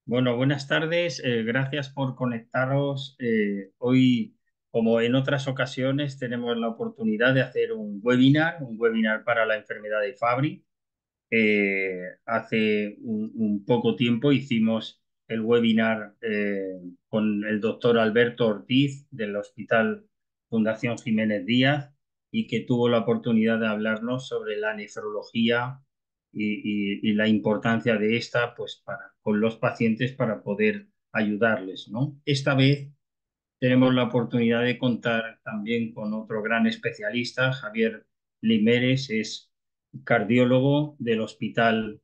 Bueno, buenas tardes. Gracias por conectaros. Hoy, como en otras ocasiones, tenemos la oportunidad de hacer un webinar para la enfermedad de Fabry. Hace un poco tiempo hicimos el webinar con el doctor Alberto Ortiz del Hospital Fundación Jiménez Díaz y que tuvo la oportunidad de hablarnos sobre la nefrología y la importancia de esta pues, con los pacientes para poder ayudarles, ¿no? Esta vez tenemos la oportunidad de contar también con otro gran especialista, Javier Limeres, es cardiólogo del Hospital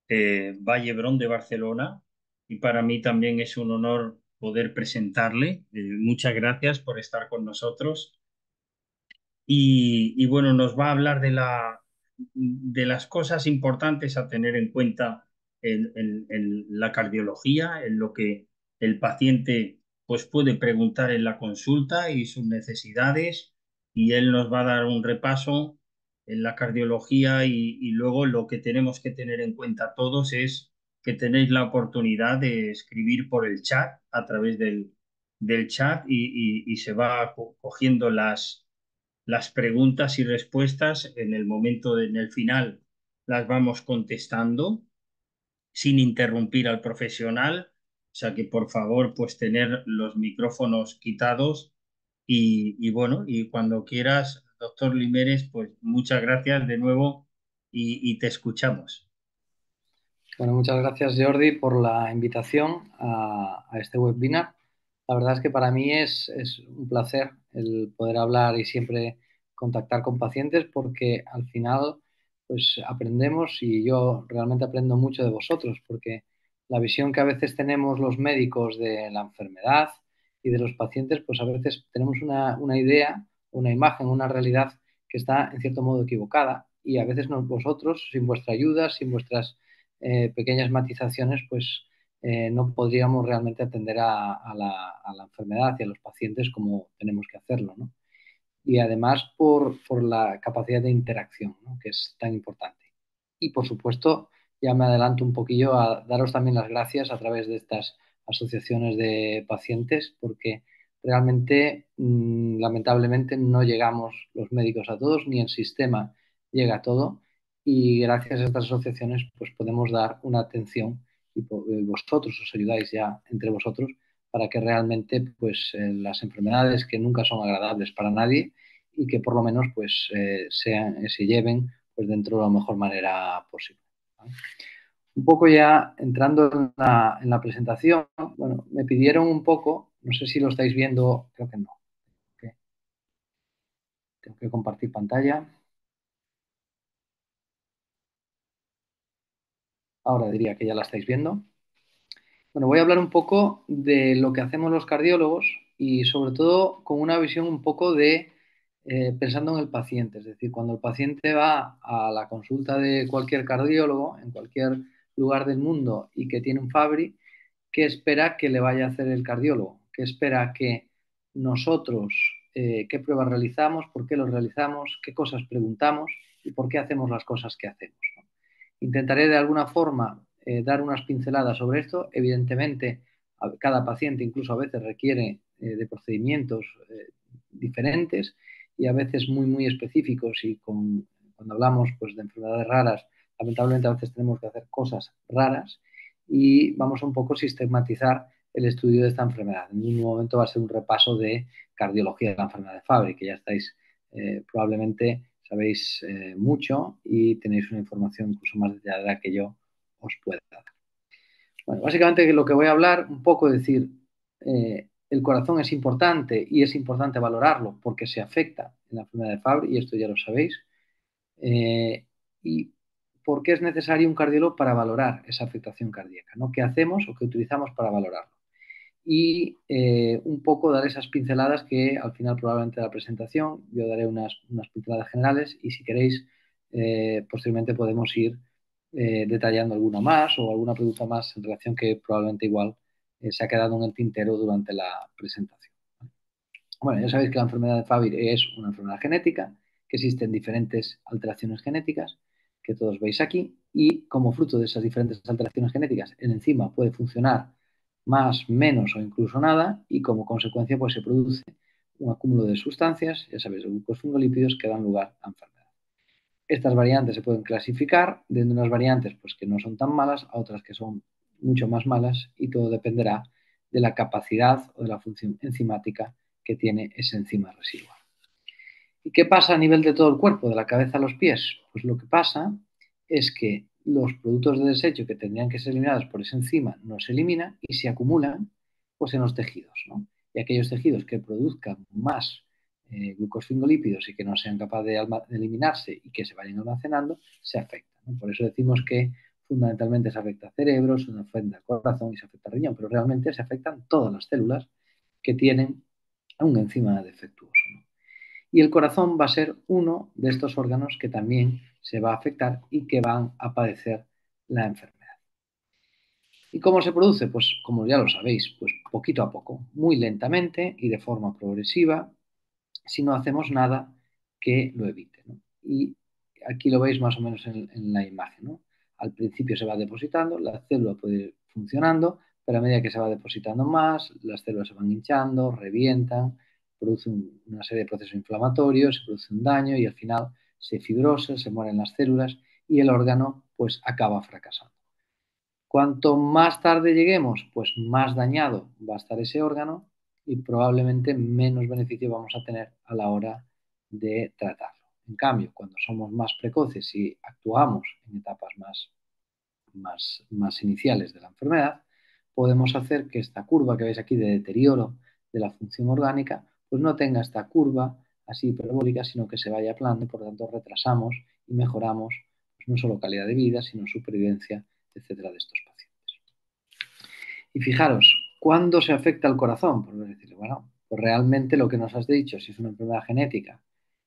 Vall d'Hebron de Barcelona y para mí también es un honor poder presentarle. Muchas gracias por estar con nosotros y bueno, nos va a hablar de las cosas importantes a tener en cuenta en la cardiología, en lo que el paciente pues, puede preguntar en la consulta y sus necesidades, y él nos va a dar un repaso en la cardiología y luego lo que tenemos que tener en cuenta todos es que tenéis la oportunidad de escribir por el chat a través del chat y se va cogiendo las preguntas y respuestas en el momento, en el final, las vamos contestando sin interrumpir al profesional. O sea que por favor, pues tener los micrófonos quitados y bueno, y cuando quieras, doctor Limeres, pues muchas gracias de nuevo y te escuchamos. Bueno, muchas gracias Jordi por la invitación a este webinar. La verdad es que para mí es un placer el poder hablar y siempre contactar con pacientes porque al final pues aprendemos y yo realmente aprendo mucho de vosotros porque la visión que a veces tenemos los médicos de la enfermedad y de los pacientes pues a veces tenemos una idea, una imagen, una realidad que está en cierto modo equivocada y a veces vosotros sin vuestra ayuda, sin vuestras pequeñas matizaciones, pues no podríamos realmente atender a la enfermedad y a los pacientes como tenemos que hacerlo, ¿no? Y además por la capacidad de interacción, ¿no? Que es tan importante. Y por supuesto, ya me adelanto un poquillo a daros también las gracias a través de estas asociaciones de pacientes, porque realmente, lamentablemente, no llegamos los médicos a todos, ni el sistema llega a todo, y gracias a estas asociaciones, pues podemos dar una atención y vosotros os ayudáis ya entre vosotros para que realmente pues, las enfermedades que nunca son agradables para nadie y que por lo menos pues, se lleven pues, dentro de la mejor manera posible, ¿vale? Un poco ya entrando en la presentación, bueno, me pidieron un poco, no sé si lo estáis viendo, creo que no. Okay. Tengo que compartir pantalla. Ahora diría que ya la estáis viendo. Bueno, voy a hablar un poco de lo que hacemos los cardiólogos y sobre todo con una visión un poco de pensando en el paciente. Es decir, cuando el paciente va a la consulta de cualquier cardiólogo en cualquier lugar del mundo y que tiene un Fabry, ¿qué espera que le vaya a hacer el cardiólogo? ¿Qué espera que nosotros, qué pruebas realizamos, por qué los realizamos, qué cosas preguntamos y por qué hacemos las cosas que hacemos, ¿no? Intentaré de alguna forma dar unas pinceladas sobre esto. Evidentemente, cada paciente incluso a veces requiere de procedimientos diferentes y a veces muy específicos y cuando hablamos pues, de enfermedades raras, lamentablemente a veces tenemos que hacer cosas raras y vamos a un poco sistematizar el estudio de esta enfermedad. En un momento va a ser un repaso de cardiología de la enfermedad de Fabry, que ya estáis probablemente sabéis mucho y tenéis una información incluso más detallada que yo os pueda dar. Bueno, básicamente lo que voy a hablar, un poco decir, el corazón es importante y es importante valorarlo porque se afecta en la enfermedad de Fabry y esto ya lo sabéis. Y por qué es necesario un cardiólogo para valorar esa afectación cardíaca, ¿no? ¿Qué hacemos o qué utilizamos para valorarlo? Y un poco dar esas pinceladas que al final probablemente de la presentación yo daré unas pinceladas generales y si queréis posteriormente podemos ir detallando alguna más o alguna pregunta más en relación que probablemente igual se ha quedado en el tintero durante la presentación. Bueno, ya sabéis que la enfermedad de Fabry es una enfermedad genética, que existen diferentes alteraciones genéticas que todos veis aquí y como fruto de esas diferentes alteraciones genéticas, el enzima puede funcionar más, menos o incluso nada y como consecuencia pues se produce un acúmulo de sustancias, ya sabéis, glucosfingolípidos que dan lugar a enfermedad. Estas variantes se pueden clasificar de unas variantes pues, que no son tan malas a otras que son mucho más malas y todo dependerá de la capacidad o de la función enzimática que tiene ese enzima residual. ¿Y qué pasa a nivel de todo el cuerpo, de la cabeza a los pies? Pues lo que pasa es que los productos de desecho que tendrían que ser eliminados por esa enzima no se eliminan y se acumulan pues, en los tejidos, ¿no? Y aquellos tejidos que produzcan más glucosfingolípidos y que no sean capaces de eliminarse y que se vayan almacenando, se afectan, ¿no? Por eso decimos que fundamentalmente se afecta al cerebro, se afecta al corazón y se afecta al riñón, pero realmente se afectan todas las células que tienen un enzima defectuoso, ¿no? Y el corazón va a ser uno de estos órganos que también se va a afectar y que van a padecer la enfermedad. ¿Y cómo se produce? Pues como ya lo sabéis, pues poquito a poco, muy lentamente y de forma progresiva, si no hacemos nada que lo evite, ¿no? Y aquí lo veis más o menos en la imagen, ¿no? Al principio se va depositando, la célula puede ir funcionando, pero a medida que se va depositando más, las células se van hinchando, revientan, producen una serie de procesos inflamatorios, se produce un daño y al final se fibrosa, se mueren las células y el órgano pues acaba fracasando. Cuanto más tarde lleguemos, pues más dañado va a estar ese órgano y probablemente menos beneficio vamos a tener a la hora de tratarlo. En cambio, cuando somos más precoces y actuamos en etapas más iniciales de la enfermedad, podemos hacer que esta curva que veis aquí de deterioro de la función orgánica, pues no tenga esta curva así hiperbólica, sino que se vaya aplanando y por lo tanto retrasamos y mejoramos pues no solo calidad de vida, sino supervivencia, etcétera, de estos pacientes. Y fijaros, ¿cuándo se afecta al corazón? Pues decir, bueno, pues realmente lo que nos has dicho, si es una enfermedad genética,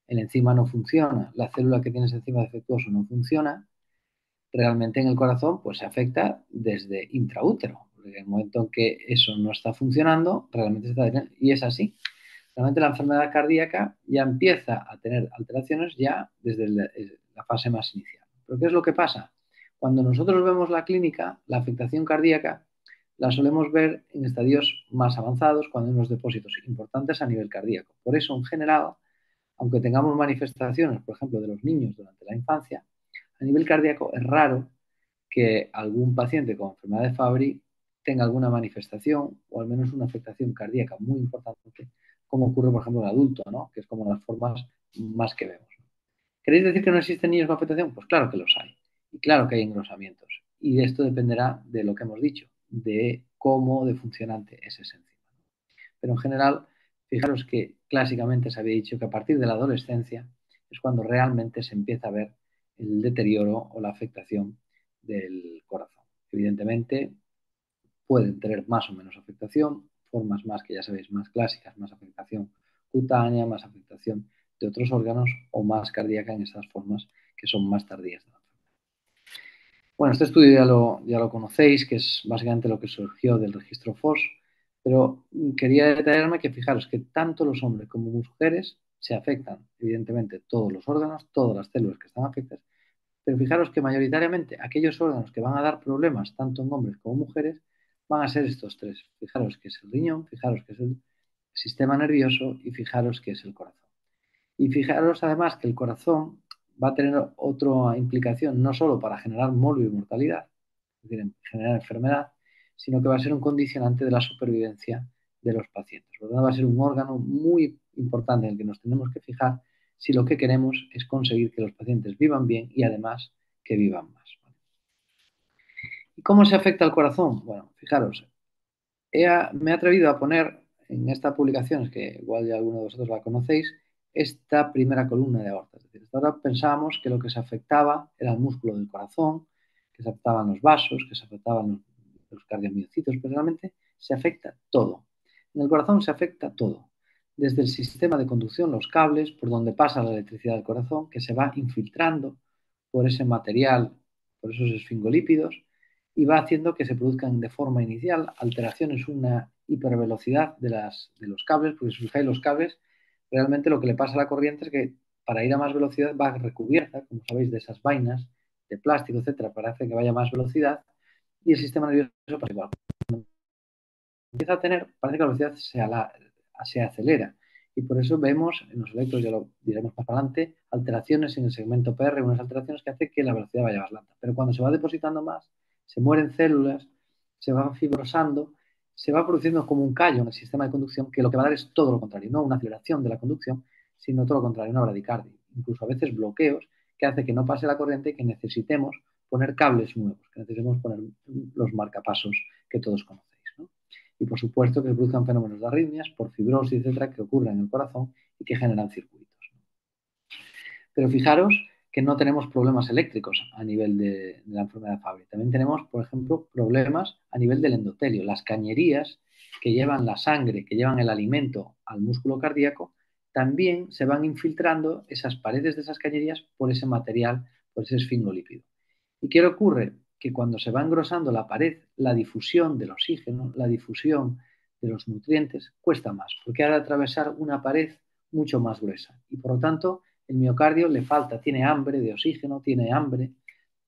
el enzima no funciona, la célula que tiene ese enzima defectuoso no funciona, realmente en el corazón pues se afecta desde intraútero. Porque en el momento en que eso no está funcionando, realmente se está... Y es así. Realmente la enfermedad cardíaca ya empieza a tener alteraciones ya desde la fase más inicial. ¿Pero qué es lo que pasa? Cuando nosotros vemos la clínica, la afectación cardíaca la solemos ver en estadios más avanzados, cuando hay unos depósitos importantes a nivel cardíaco. Por eso, en general, aunque tengamos manifestaciones, por ejemplo, de los niños durante la infancia, a nivel cardíaco es raro que algún paciente con enfermedad de Fabry tenga alguna manifestación o al menos una afectación cardíaca muy importante, como ocurre, por ejemplo, en adulto, ¿no? Que es como las formas más que vemos. ¿Queréis decir que no existen niños con afectación? Pues claro que los hay. Y claro que hay engrosamientos. Y de esto dependerá de lo que hemos dicho, de cómo de funcionante es ese enzima. Pero en general, fijaros que clásicamente se había dicho que a partir de la adolescencia es cuando realmente se empieza a ver el deterioro o la afectación del corazón. Evidentemente, pueden tener más o menos afectación, formas más que ya sabéis, más clásicas, más afectación cutánea, más afectación de otros órganos o más cardíaca en esas formas que son más tardías de la enfermedad. Bueno, este estudio ya lo conocéis, que es básicamente lo que surgió del registro FOS, pero quería detallarme que fijaros que tanto los hombres como mujeres se afectan, evidentemente, todos los órganos, todas las células que están afectadas, pero fijaros que mayoritariamente aquellos órganos que van a dar problemas tanto en hombres como mujeres van a ser estos tres. Fijaros que es el riñón, fijaros que es el sistema nervioso y fijaros que es el corazón. Y fijaros además que el corazón va a tener otra implicación no solo para generar morbo y mortalidad, es decir, generar enfermedad, sino que va a ser un condicionante de la supervivencia de los pacientes. Por lo tanto, va a ser un órgano muy importante en el que nos tenemos que fijar si lo que queremos es conseguir que los pacientes vivan bien y además que vivan más. ¿Y cómo se afecta al corazón? Bueno, fijaros, me he atrevido a poner en esta publicación, que igual ya alguno de vosotros la conocéis, esta primera columna de aorta. Es decir, hasta ahora pensábamos que lo que se afectaba era el músculo del corazón, que se afectaban los vasos, que se afectaban los cardiomiocitos, pero realmente se afecta todo. En el corazón se afecta todo, desde el sistema de conducción, los cables, por donde pasa la electricidad del corazón, que se va infiltrando por ese material, por esos esfingolípidos, y va haciendo que se produzcan de forma inicial alteraciones, una hipervelocidad de los cables, porque si fijáis los cables, realmente lo que le pasa a la corriente es que para ir a más velocidad va recubierta, como sabéis, de esas vainas de plástico, etcétera, para hacer que vaya a más velocidad, y el sistema nervioso pasa igual. Cuando empieza a tener, parece que la velocidad se acelera. Y por eso vemos en los electros, ya lo diremos más adelante, alteraciones en el segmento PR, unas alteraciones que hacen que la velocidad vaya más lenta. Pero cuando se va depositando más, se mueren células, se va fibrosando, se va produciendo como un callo en el sistema de conducción, que lo que va a dar es todo lo contrario, no una aceleración de la conducción, sino todo lo contrario, una bradicardia. Incluso a veces bloqueos que hace que no pase la corriente y que necesitemos poner cables nuevos, que necesitemos poner los marcapasos que todos conocéis, ¿no? Y por supuesto que se produzcan fenómenos de arritmias por fibrosis, etcétera, que ocurren en el corazón y que generan circuitos. Pero fijaros que no tenemos problemas eléctricos a nivel de la enfermedad de Fabry. También tenemos, por ejemplo, problemas a nivel del endotelio. Las cañerías que llevan la sangre, que llevan el alimento al músculo cardíaco, también se van infiltrando esas paredes de esas cañerías por ese material, por ese esfingolípido. ¿Y qué ocurre? Que cuando se va engrosando la pared, la difusión del oxígeno, la difusión de los nutrientes cuesta más, porque ha de atravesar una pared mucho más gruesa. Y por lo tanto, el miocardio le falta, tiene hambre de oxígeno, tiene hambre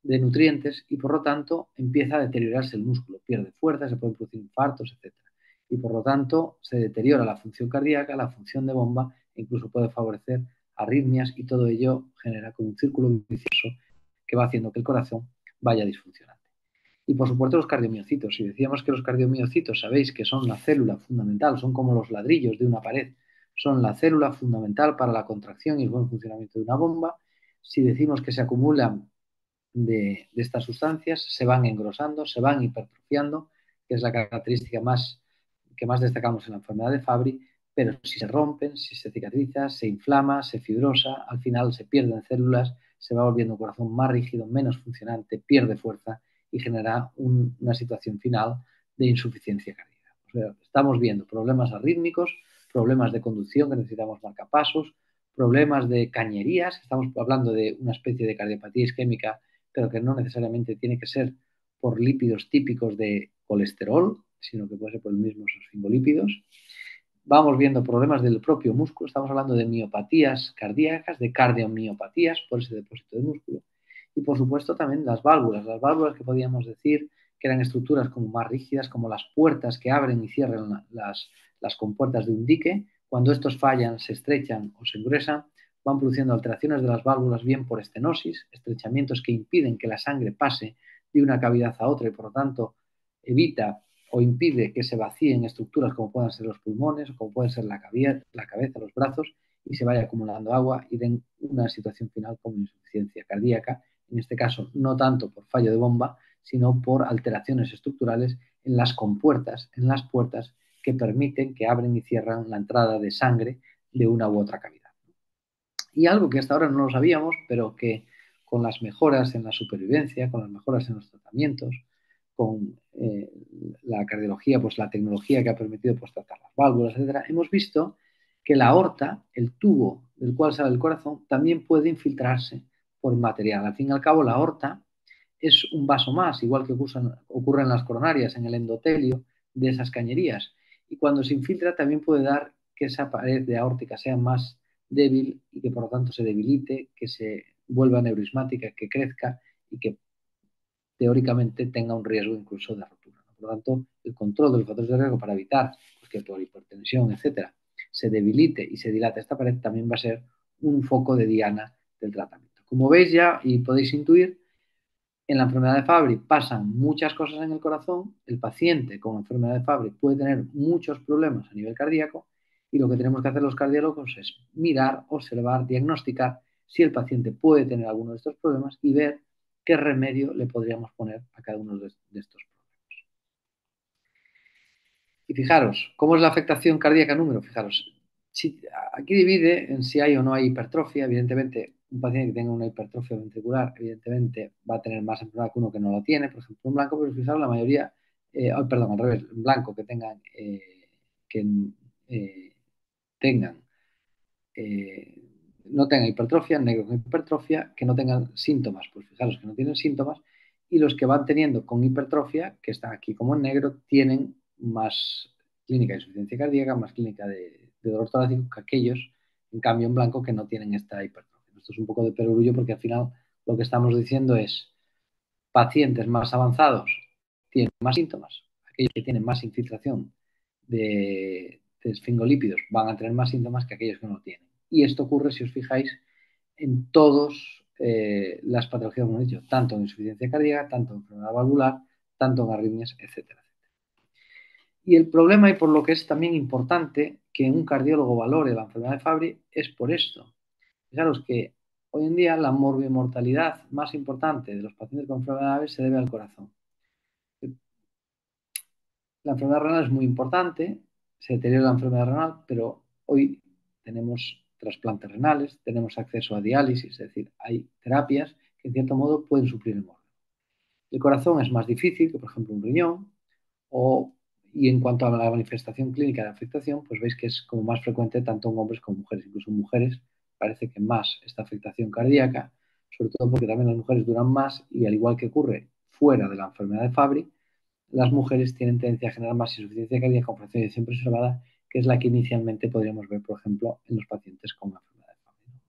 de nutrientes y por lo tanto empieza a deteriorarse el músculo, pierde fuerza, se pueden producir infartos, etcétera. Y por lo tanto se deteriora la función cardíaca, la función de bomba e incluso puede favorecer arritmias y todo ello genera como un círculo vicioso que va haciendo que el corazón vaya disfuncionando. Y por supuesto los cardiomiocitos. Si decíamos que los cardiomiocitos, sabéis que son la célula fundamental, son como los ladrillos de una pared, son la célula fundamental para la contracción y el buen funcionamiento de una bomba. Si decimos que se acumulan de estas sustancias, se van engrosando, se van hipertrofiando, que es la característica que más destacamos en la enfermedad de Fabry, pero si se rompen, si se cicatriza, se inflama, se fibrosa, al final se pierden células, se va volviendo un corazón más rígido, menos funcionante, pierde fuerza y genera una situación final de insuficiencia cardíaca. O sea, estamos viendo problemas arrítmicos, problemas de conducción que necesitamos marcapasos, problemas de cañerías, estamos hablando de una especie de cardiopatía isquémica, pero que no necesariamente tiene que ser por lípidos típicos de colesterol, sino que puede ser por los mismos fosfolípidos. Vamos viendo problemas del propio músculo, estamos hablando de miopatías cardíacas, de cardiomiopatías por ese depósito de músculo. Y por supuesto también las válvulas que podíamos decir que eran estructuras como más rígidas, como las puertas que abren y cierran las compuertas de un dique. Cuando estos fallan, se estrechan o se engruesan, van produciendo alteraciones de las válvulas bien por estenosis, estrechamientos que impiden que la sangre pase de una cavidad a otra y por lo tanto evita o impide que se vacíen estructuras como puedan ser los pulmones o como pueden ser la cabeza, los brazos y se vaya acumulando agua y den una situación final como insuficiencia cardíaca, en este caso no tanto por fallo de bomba, sino por alteraciones estructurales en las compuertas, en las puertas que permiten que abren y cierran la entrada de sangre de una u otra cavidad. Y algo que hasta ahora no lo sabíamos, pero que con las mejoras en la supervivencia, con las mejoras en los tratamientos, con la cardiología, pues la tecnología que ha permitido pues, tratar las válvulas, etcétera, hemos visto que la aorta, el tubo del cual sale el corazón, también puede infiltrarse por material. Al fin y al cabo, la aorta es un vaso más, igual que ocurre en las coronarias, en el endotelio de esas cañerías. Y cuando se infiltra también puede dar que esa pared de aórtica sea más débil y que por lo tanto se debilite, que se vuelva neurismática, que crezca y que teóricamente tenga un riesgo incluso de rotura. ¿No? Por lo tanto, el control de los factores de riesgo para evitar pues, que por hipertensión, etcétera, se debilite y se dilate esta pared también va a ser un foco de diana del tratamiento. Como veis ya y podéis intuir, en la enfermedad de Fabry pasan muchas cosas en el corazón, el paciente con enfermedad de Fabry puede tener muchos problemas a nivel cardíaco y lo que tenemos que hacer los cardiólogos es mirar, observar, diagnosticar si el paciente puede tener alguno de estos problemas y ver qué remedio le podríamos poner a cada uno de estos problemas. Y fijaros, ¿cómo es la afectación cardíaca número? Fijaros, aquí divide en si hay o no hay hipertrofia. Evidentemente, un paciente que tenga una hipertrofia ventricular, evidentemente va a tener más enfermedad que uno que no la tiene. Por ejemplo, un blanco, pero fijaros, la mayoría, perdón, al revés, un blanco que tengan, tengan no tengan hipertrofia, negros con hipertrofia, que no tengan síntomas, pues fijaros que no tienen síntomas, y los que van teniendo con hipertrofia, que están aquí como en negro, tienen más clínica de insuficiencia cardíaca, más clínica de dolor torácico que aquellos, en cambio en blanco, que no tienen esta hipertrofia. Esto es un poco de perogrullo porque al final lo que estamos diciendo es, pacientes más avanzados tienen más síntomas, aquellos que tienen más infiltración de esfingolípidos van a tener más síntomas que aquellos que no lo tienen. Y esto ocurre, si os fijáis, en todas las patologías, como he dicho, tanto en insuficiencia cardíaca, tanto en enfermedad valvular, tanto en arritmias, etcétera. Y el problema, y por lo que es también importante que un cardiólogo valore la enfermedad de Fabry, es por esto. Fijaros que hoy en día la morbimortalidad más importante de los pacientes con enfermedades se debe al corazón. La enfermedad renal es muy importante, se deteriora la enfermedad renal, pero hoy tenemos trasplantes renales, tenemos acceso a diálisis, es decir, hay terapias que en cierto modo pueden suplir el morbo. El corazón es más difícil que, por ejemplo, un riñón, y en cuanto a la manifestación clínica de afectación, pues veis que es como más frecuente tanto en hombres como en mujeres. Incluso en mujeres parece que más esta afectación cardíaca, sobre todo porque también las mujeres duran más y al igual que ocurre fuera de la enfermedad de Fabry, las mujeres tienen tendencia a generar más insuficiencia cardíaca con fracción de eyección preservada, que es la que inicialmente podríamos ver, por ejemplo, en los pacientes con la enfermedad de Fabry.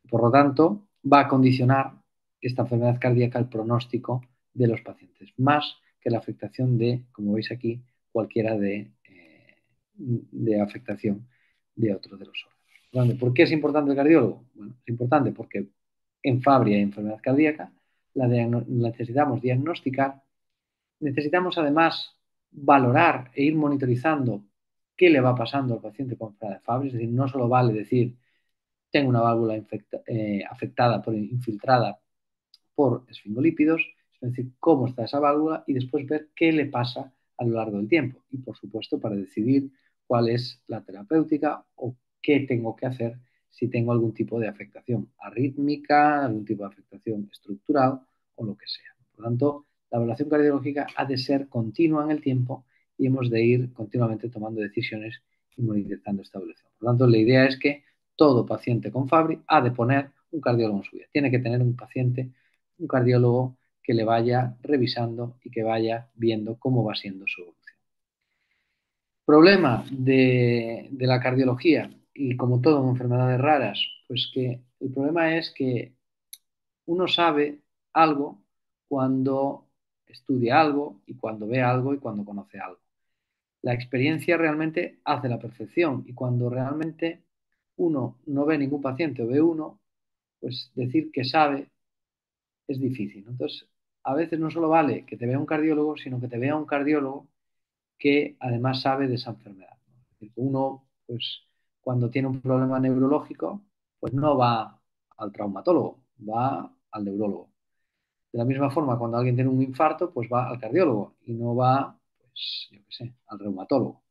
Por lo tanto, va a condicionar esta enfermedad cardíaca el pronóstico de los pacientes, más que la afectación de, como veis aquí, cualquiera de afectación de otro de los órganos. ¿Por qué es importante el cardiólogo? Bueno, es importante porque en Fabry hay enfermedad cardíaca, la necesitamos diagnosticar. Necesitamos además valorar e ir monitorizando qué le va pasando al paciente con enfermedad de Fabry, es decir, no solo vale decir tengo una válvula afectada, infiltrada por esfingolípidos, es decir, cómo está esa válvula y después ver qué le pasa a lo largo del tiempo. Y por supuesto, para decidir cuál es la terapéutica o qué tengo que hacer si tengo algún tipo de afectación arrítmica, algún tipo de afectación estructural o lo que sea. Por lo tanto, la evaluación cardiológica ha de ser continua en el tiempo y hemos de ir continuamente tomando decisiones y monitorizando esta evolución. Por lo tanto, la idea es que todo paciente con Fabry ha de poner un cardiólogo en su vida. Tiene que tener un cardiólogo que le vaya revisando y que vaya viendo cómo va siendo su evolución. Problema de la cardiología y como todo en enfermedades raras, pues que el problema es que uno sabe algo cuando estudia algo y cuando ve algo y cuando conoce algo. La experiencia realmente hace la perfección y cuando realmente uno no ve ningún paciente o ve uno, pues decir que sabe es difícil. Entonces, a veces no solo vale que te vea un cardiólogo, sino que te vea un cardiólogo que además sabe de esa enfermedad. Uno, pues, cuando tiene un problema neurológico, pues no va al traumatólogo, va al neurólogo. De la misma forma, cuando alguien tiene un infarto, pues va al cardiólogo y no va, pues, yo qué sé, al reumatólogo.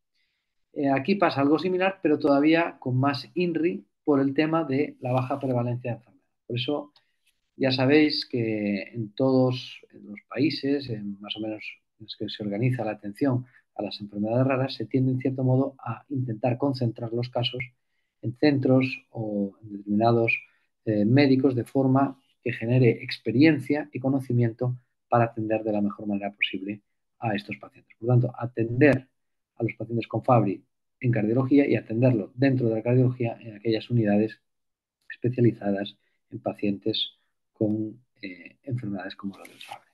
Aquí pasa algo similar, pero todavía con más INRI por el tema de la baja prevalencia de enfermedad. Por eso ya sabéis que en todos los países, más o menos en los que se organiza la atención a las enfermedades raras, se tiende en cierto modo a intentar concentrar los casos en centros o en determinados médicos de forma que genere experiencia y conocimiento para atender de la mejor manera posible a estos pacientes. Por lo tanto, atender a los pacientes con Fabry en cardiología y atenderlo dentro de la cardiología en aquellas unidades especializadas en pacientes con enfermedades como la del Fabry.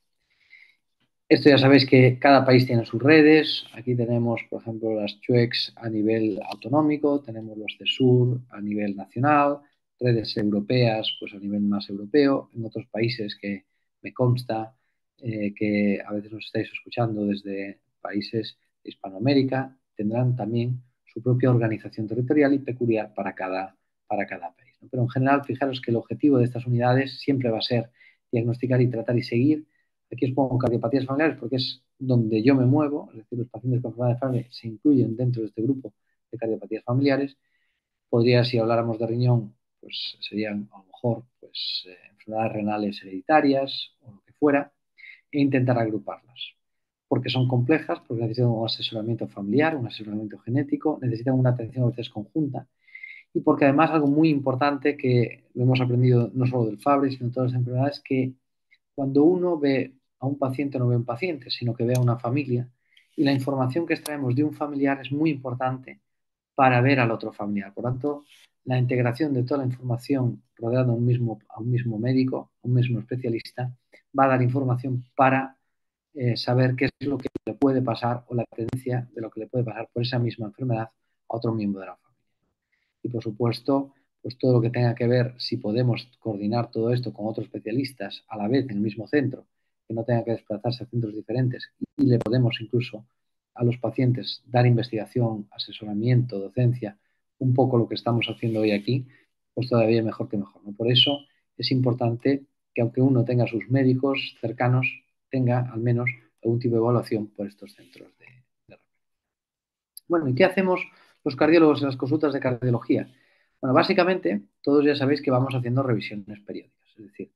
Esto ya sabéis que cada país tiene sus redes. Aquí tenemos, por ejemplo, las CHUECs a nivel autonómico, tenemos los CESUR a nivel nacional, redes europeas pues a nivel más europeo. En otros países que me consta que a veces nos estáis escuchando desde países de Hispanoamérica, tendrán también su propia organización territorial y peculiar para cada país. Pero en general, fijaros que el objetivo de estas unidades siempre va a ser diagnosticar y tratar y seguir. Aquí os pongo cardiopatías familiares porque es donde yo me muevo, es decir, los pacientes con enfermedad de Fabry se incluyen dentro de este grupo de cardiopatías familiares. Podría, si habláramos de riñón, pues serían a lo mejor pues, enfermedades renales hereditarias o lo que fuera, e intentar agruparlas. Porque son complejas, porque necesitan un asesoramiento familiar, un asesoramiento genético, necesitan una atención a veces conjunta y porque además algo muy importante que lo hemos aprendido no solo del Fabry, sino de todas las enfermedades, que cuando uno ve a un paciente no ve a un paciente, sino que ve a una familia y la información que extraemos de un familiar es muy importante para ver al otro familiar. Por tanto, la integración de toda la información rodeada a un mismo médico, a un mismo especialista, va a dar información para saber qué es lo que le puede pasar o la tendencia de lo que le puede pasar por esa misma enfermedad a otro miembro de la familia. Y por supuesto, pues todo lo que tenga que ver, si podemos coordinar todo esto con otros especialistas a la vez en el mismo centro, que no tenga que desplazarse a centros diferentes y le podemos incluso a los pacientes dar investigación, asesoramiento, docencia, un poco lo que estamos haciendo hoy aquí, pues todavía mejor que mejor, ¿no? Por eso es importante que aunque uno tenga sus médicos cercanos, tenga al menos algún tipo de evaluación por estos centros de... Bueno, ¿y qué hacemos los cardiólogos en las consultas de cardiología? Bueno, básicamente, todos ya sabéis que vamos haciendo revisiones periódicas. Es decir,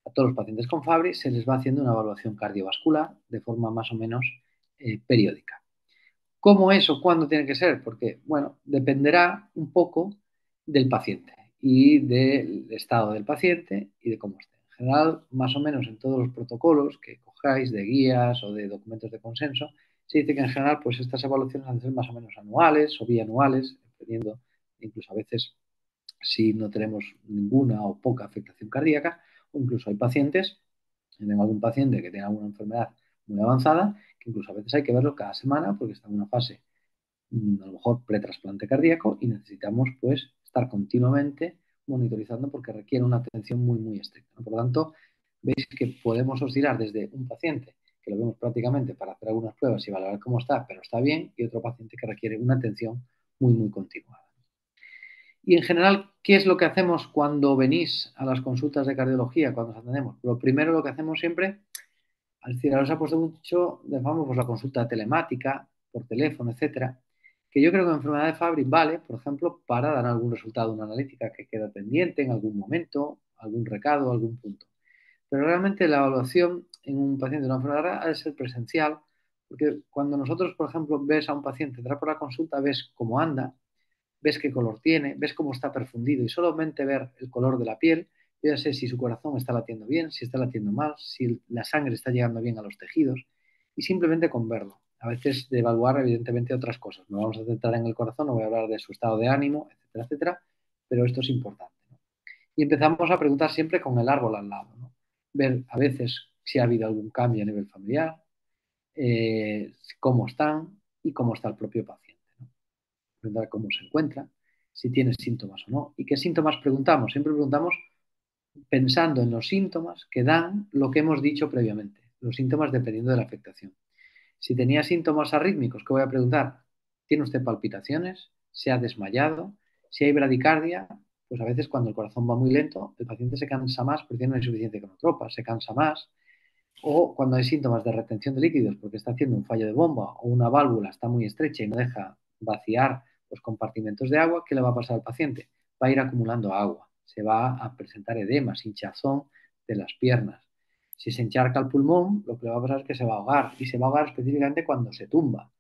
a todos los pacientes con Fabry se les va haciendo una evaluación cardiovascular de forma más o menos periódica. ¿Cómo es o cuándo tiene que ser? Porque, bueno, dependerá un poco del paciente y del estado del paciente y de cómo esté. En general, más o menos en todos los protocolos que cojáis de guías o de documentos de consenso, se dice que en general pues estas evaluaciones han de ser más o menos anuales o bianuales, dependiendo incluso a veces si no tenemos ninguna o poca afectación cardíaca, o incluso hay pacientes, tengo algún paciente que tenga alguna enfermedad muy avanzada, que incluso a veces hay que verlo cada semana porque está en una fase a lo mejor pretrasplante cardíaco y necesitamos pues estar continuamente monitorizando porque requiere una atención muy, muy estricta, ¿no? Por lo tanto, veis que podemos oscilar desde un paciente que lo vemos prácticamente para hacer algunas pruebas y valorar cómo está, pero está bien, y otro paciente que requiere una atención muy, muy continuada. Y en general, ¿qué es lo que hacemos cuando venís a las consultas de cardiología, cuando os atendemos? Lo primero, lo que hacemos siempre, al decir, ahora se ha puesto mucho de fama pues, la consulta telemática, por teléfono, etcétera, que yo creo que en enfermedad de Fabry vale, por ejemplo, para dar algún resultado, una analítica que queda pendiente en algún momento, algún recado, algún punto. Pero realmente la evaluación en un paciente de una enfermedad rara ha de ser presencial, porque cuando nosotros, por ejemplo, ves a un paciente entrar por la consulta, ves cómo anda, ves qué color tiene, ves cómo está perfundido y solamente ver el color de la piel, yo ya sé si su corazón está latiendo bien, si está latiendo mal, si la sangre está llegando bien a los tejidos y simplemente con verlo. A veces de evaluar evidentemente otras cosas. No vamos a centrar en el corazón, no voy a hablar de su estado de ánimo, etcétera, etcétera, pero esto es importante, ¿no? Y empezamos a preguntar siempre con el árbol al lado, ¿no? Ver a veces si ha habido algún cambio a nivel familiar, cómo están y cómo está el propio paciente, ¿no? Preguntar cómo se encuentra, si tiene síntomas o no. ¿Y qué síntomas preguntamos? Siempre preguntamos pensando en los síntomas que dan lo que hemos dicho previamente, los síntomas dependiendo de la afectación. Si tenía síntomas arrítmicos, ¿qué voy a preguntar? ¿Tiene usted palpitaciones? ¿Se ha desmayado? Si hay bradicardia, pues a veces cuando el corazón va muy lento, el paciente se cansa más porque tiene una insuficiencia cronotropa, se cansa más, o cuando hay síntomas de retención de líquidos porque está haciendo un fallo de bomba o una válvula está muy estrecha y no deja vaciar los compartimentos de agua, ¿qué le va a pasar al paciente? Va a ir acumulando agua, se va a presentar edemas, hinchazón de las piernas. Si se encharca el pulmón, lo que le va a pasar es que se va a ahogar, y se va a ahogar específicamente cuando se tumba.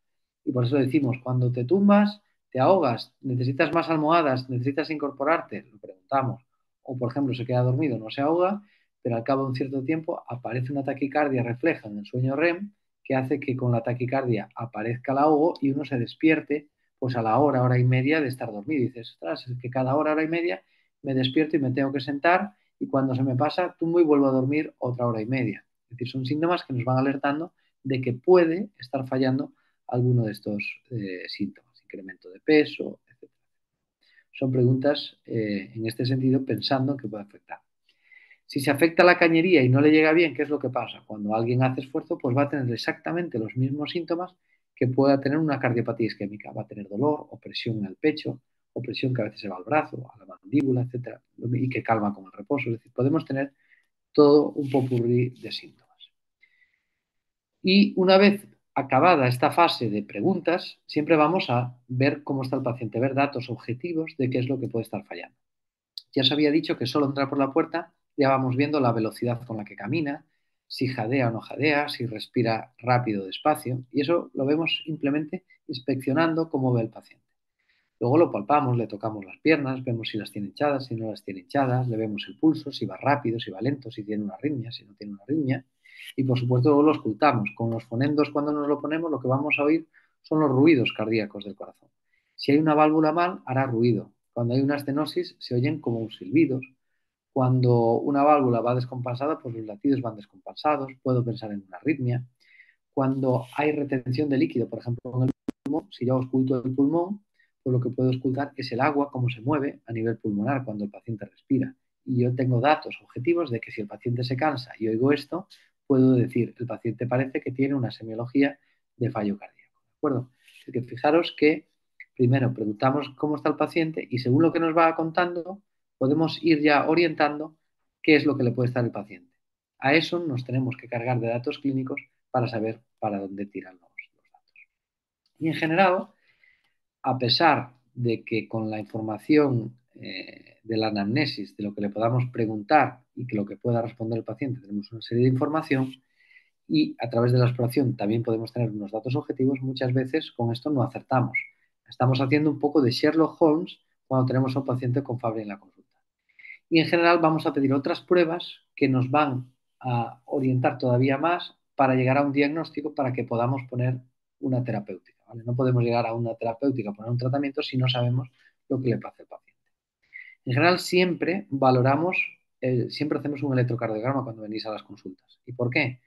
Y por eso decimos, cuando te tumbas, te ahogas, necesitas más almohadas, necesitas incorporarte, lo preguntamos. O, por ejemplo, se queda dormido, no se ahoga, pero al cabo de un cierto tiempo aparece una taquicardia refleja en el sueño REM que hace que con la taquicardia aparezca el ahogo y uno se despierte pues a la hora, hora y media de estar dormido. Y dices, ostras, es que cada hora, hora y media me despierto y me tengo que sentar y cuando se me pasa, tumbo y vuelvo a dormir otra hora y media. Es decir, son síntomas que nos van alertando de que puede estar fallando alguno de estos síntomas, incremento de peso, etc. Son preguntas en este sentido pensando que puede afectar. Si se afecta la cañería y no le llega bien, ¿qué es lo que pasa? Cuando alguien hace esfuerzo, pues va a tener exactamente los mismos síntomas que pueda tener una cardiopatía isquémica. Va a tener dolor, opresión en el pecho, opresión que a veces se va al brazo, a la mandíbula, etcétera, y que calma con el reposo. Es decir, podemos tener todo un popurrí de síntomas. Y una vez acabada esta fase de preguntas, siempre vamos a ver cómo está el paciente, ver datos objetivos de qué es lo que puede estar fallando. Ya os había dicho que solo entrar por la puerta ya vamos viendo la velocidad con la que camina, si jadea o no jadea, si respira rápido o despacio, y eso lo vemos simplemente inspeccionando cómo ve el paciente. Luego lo palpamos, le tocamos las piernas, vemos si las tiene hinchadas, si no las tiene hinchadas, le vemos el pulso, si va rápido, si va lento, si tiene una arritmia, si no tiene una arritmia. Y por supuesto luego lo escultamos. Con los fonendos cuando nos lo ponemos lo que vamos a oír son los ruidos cardíacos del corazón. Si hay una válvula mal, hará ruido. Cuando hay una estenosis se oyen como silbidos. Cuando una válvula va descompensada, pues los latidos van descompensados, puedo pensar en una arritmia. Cuando hay retención de líquido, por ejemplo, en el pulmón, si yo ausculto el pulmón, pues lo que puedo auscultar es el agua, cómo se mueve a nivel pulmonar cuando el paciente respira. Y yo tengo datos objetivos de que si el paciente se cansa y oigo esto, puedo decir, el paciente parece que tiene una semiología de fallo cardíaco. ¿De acuerdo? Así que fijaros que primero preguntamos cómo está el paciente y según lo que nos va contando, podemos ir ya orientando qué es lo que le puede estar el paciente. A eso nos tenemos que cargar de datos clínicos para saber para dónde tiran los datos. Y en general, a pesar de que con la información de la anamnesis, de lo que le podamos preguntar y que lo que pueda responder el paciente, tenemos una serie de información y a través de la exploración también podemos tener unos datos objetivos, muchas veces con esto no acertamos. Estamos haciendo un poco de Sherlock Holmes cuando tenemos a un paciente con Fabry en la consulta. Y en general vamos a pedir otras pruebas que nos van a orientar todavía más para llegar a un diagnóstico para que podamos poner una terapéutica. ¿Vale? No podemos llegar a una terapéutica, poner un tratamiento si no sabemos lo que le pasa al paciente. En general siempre valoramos, siempre hacemos un electrocardiograma cuando venís a las consultas. ¿Y por qué?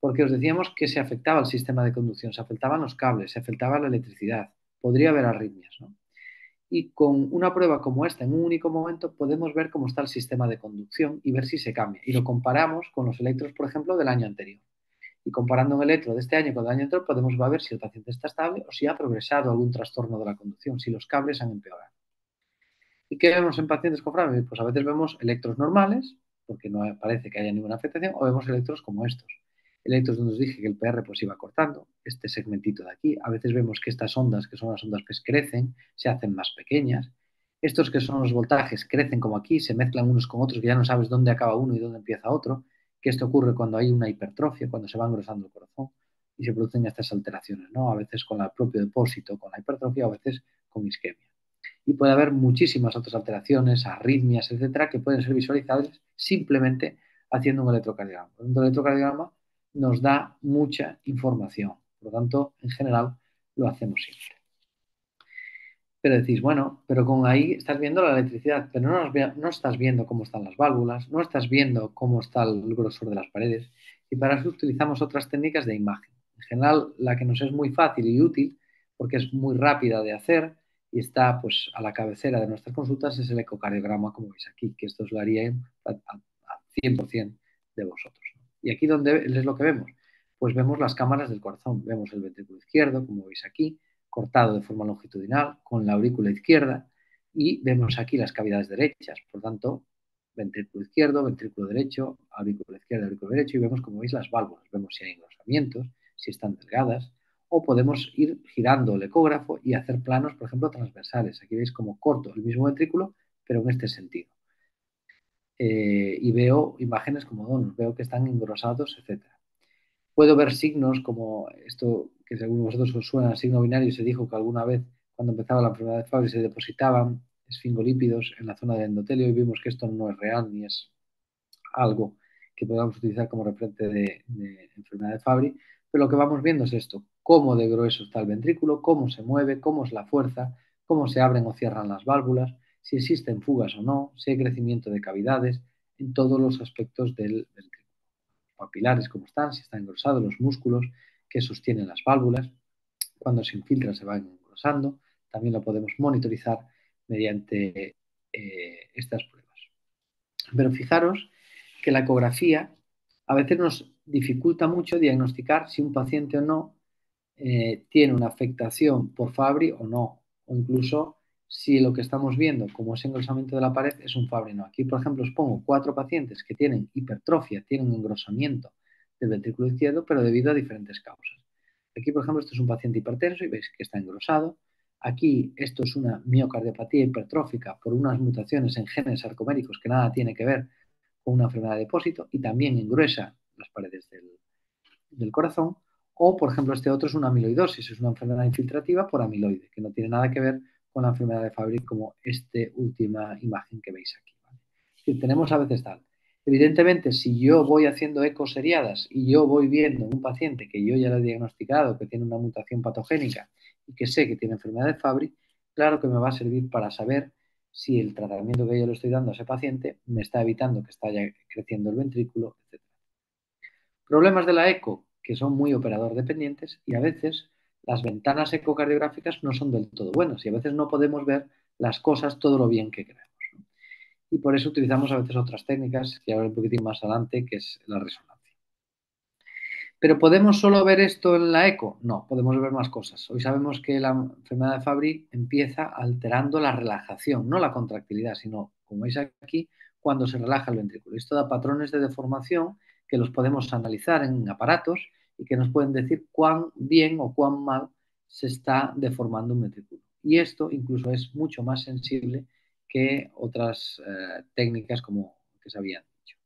Porque os decíamos que se afectaba el sistema de conducción, se afectaban los cables, se afectaba la electricidad, podría haber arritmias, ¿no? Y con una prueba como esta, en un único momento, podemos ver cómo está el sistema de conducción y ver si se cambia. Y lo comparamos con los electros, por ejemplo, del año anterior. Y comparando un electro de este año con el año anterior, podemos ver si el paciente está estable o si ha progresado algún trastorno de la conducción, si los cables han empeorado. ¿Y qué vemos en pacientes con Fabry? Pues a veces vemos electros normales, porque no parece que haya ninguna afectación, o vemos electros como estos. Electros donde os dije que el PR pues iba cortando, este segmentito de aquí. A veces vemos que estas ondas, que son las ondas que crecen, se hacen más pequeñas. Estos que son los voltajes crecen como aquí, se mezclan unos con otros, que ya no sabes dónde acaba uno y dónde empieza otro, que esto ocurre cuando hay una hipertrofia, cuando se va engrosando el corazón y se producen estas alteraciones, ¿no? A veces con el propio depósito, con la hipertrofia, a veces con isquemia. Y puede haber muchísimas otras alteraciones, arritmias, etcétera, que pueden ser visualizables simplemente haciendo un electrocardiograma. Por lo tanto, el electrocardiograma nos da mucha información. Por lo tanto, en general, lo hacemos siempre. Pero decís, bueno, pero con ahí estás viendo la electricidad, pero no estás viendo cómo están las válvulas, no estás viendo cómo está el grosor de las paredes. Y para eso utilizamos otras técnicas de imagen. En general, la que nos es muy fácil y útil, porque es muy rápida de hacer y está pues a la cabecera de nuestras consultas, es el ecocardiograma, como veis aquí, que esto os lo haría a 100% de vosotros. Y aquí donde es lo que vemos, pues vemos las cámaras del corazón, vemos el ventrículo izquierdo, como veis aquí, cortado de forma longitudinal con la aurícula izquierda y vemos aquí las cavidades derechas. Por tanto, ventrículo izquierdo, ventrículo derecho, aurícula izquierda, aurículo derecho y vemos, como veis, las válvulas. Vemos si hay engrosamientos, si están delgadas o podemos ir girando el ecógrafo y hacer planos, por ejemplo, transversales. Aquí veis como corto el mismo ventrículo, pero en este sentido. Y veo imágenes como donos, veo que están engrosados, etcétera. Puedo ver signos como esto, que según vosotros os suena, signo binario, se dijo que alguna vez cuando empezaba la enfermedad de Fabry se depositaban esfingolípidos en la zona del endotelio y vimos que esto no es real ni es algo que podamos utilizar como referente de enfermedad de Fabry, pero lo que vamos viendo es esto, cómo de grueso está el ventrículo, cómo se mueve, cómo es la fuerza, cómo se abren o cierran las válvulas, si existen fugas o no, si hay crecimiento de cavidades, en todos los aspectos del ventrículo. Papilares, cómo están, si están engrosados, los músculos que sostienen las válvulas, cuando se infiltran se van engrosando, también lo podemos monitorizar mediante estas pruebas. Pero fijaros que la ecografía a veces nos dificulta mucho diagnosticar si un paciente o no tiene una afectación por Fabry o no, o incluso si lo que estamos viendo como ese engrosamiento de la pared es un Fabry o no. Aquí, por ejemplo, os pongo 4 pacientes que tienen hipertrofia, tienen engrosamiento del ventrículo izquierdo, pero debido a diferentes causas. Aquí, por ejemplo, esto es un paciente hipertenso y veis que está engrosado. Aquí esto es una miocardiopatía hipertrófica por unas mutaciones en genes sarcoméricos que nada tiene que ver con una enfermedad de depósito y también engruesa las paredes del corazón. O, por ejemplo, este otro es una amiloidosis, es una enfermedad infiltrativa por amiloide, que no tiene nada que ver con la enfermedad de Fabry como esta última imagen que veis aquí. ¿Vale? Es decir, tenemos a veces tal. Evidentemente, si yo voy haciendo ecos seriadas y yo voy viendo un paciente que yo ya le he diagnosticado que tiene una mutación patogénica y que sé que tiene enfermedad de Fabry, claro que me va a servir para saber si el tratamiento que yo le estoy dando a ese paciente me está evitando que esté creciendo el ventrículo, etc. Problemas de la eco, que son muy operador dependientes y a veces las ventanas ecocardiográficas no son del todo buenas y a veces no podemos ver las cosas todo lo bien que queremos, ¿no? Y por eso utilizamos a veces otras técnicas, que ahora un poquitín más adelante, que es la resonancia. ¿Pero podemos solo ver esto en la eco? No, podemos ver más cosas. Hoy sabemos que la enfermedad de Fabry empieza alterando la relajación, no la contractilidad, sino, como veis aquí, cuando se relaja el ventrículo. Esto da patrones de deformación que los podemos analizar en aparatos y que nos pueden decir cuán bien o cuán mal se está deformando un ventrículo. Y esto incluso es mucho más sensible que otras técnicas como que se habían dicho.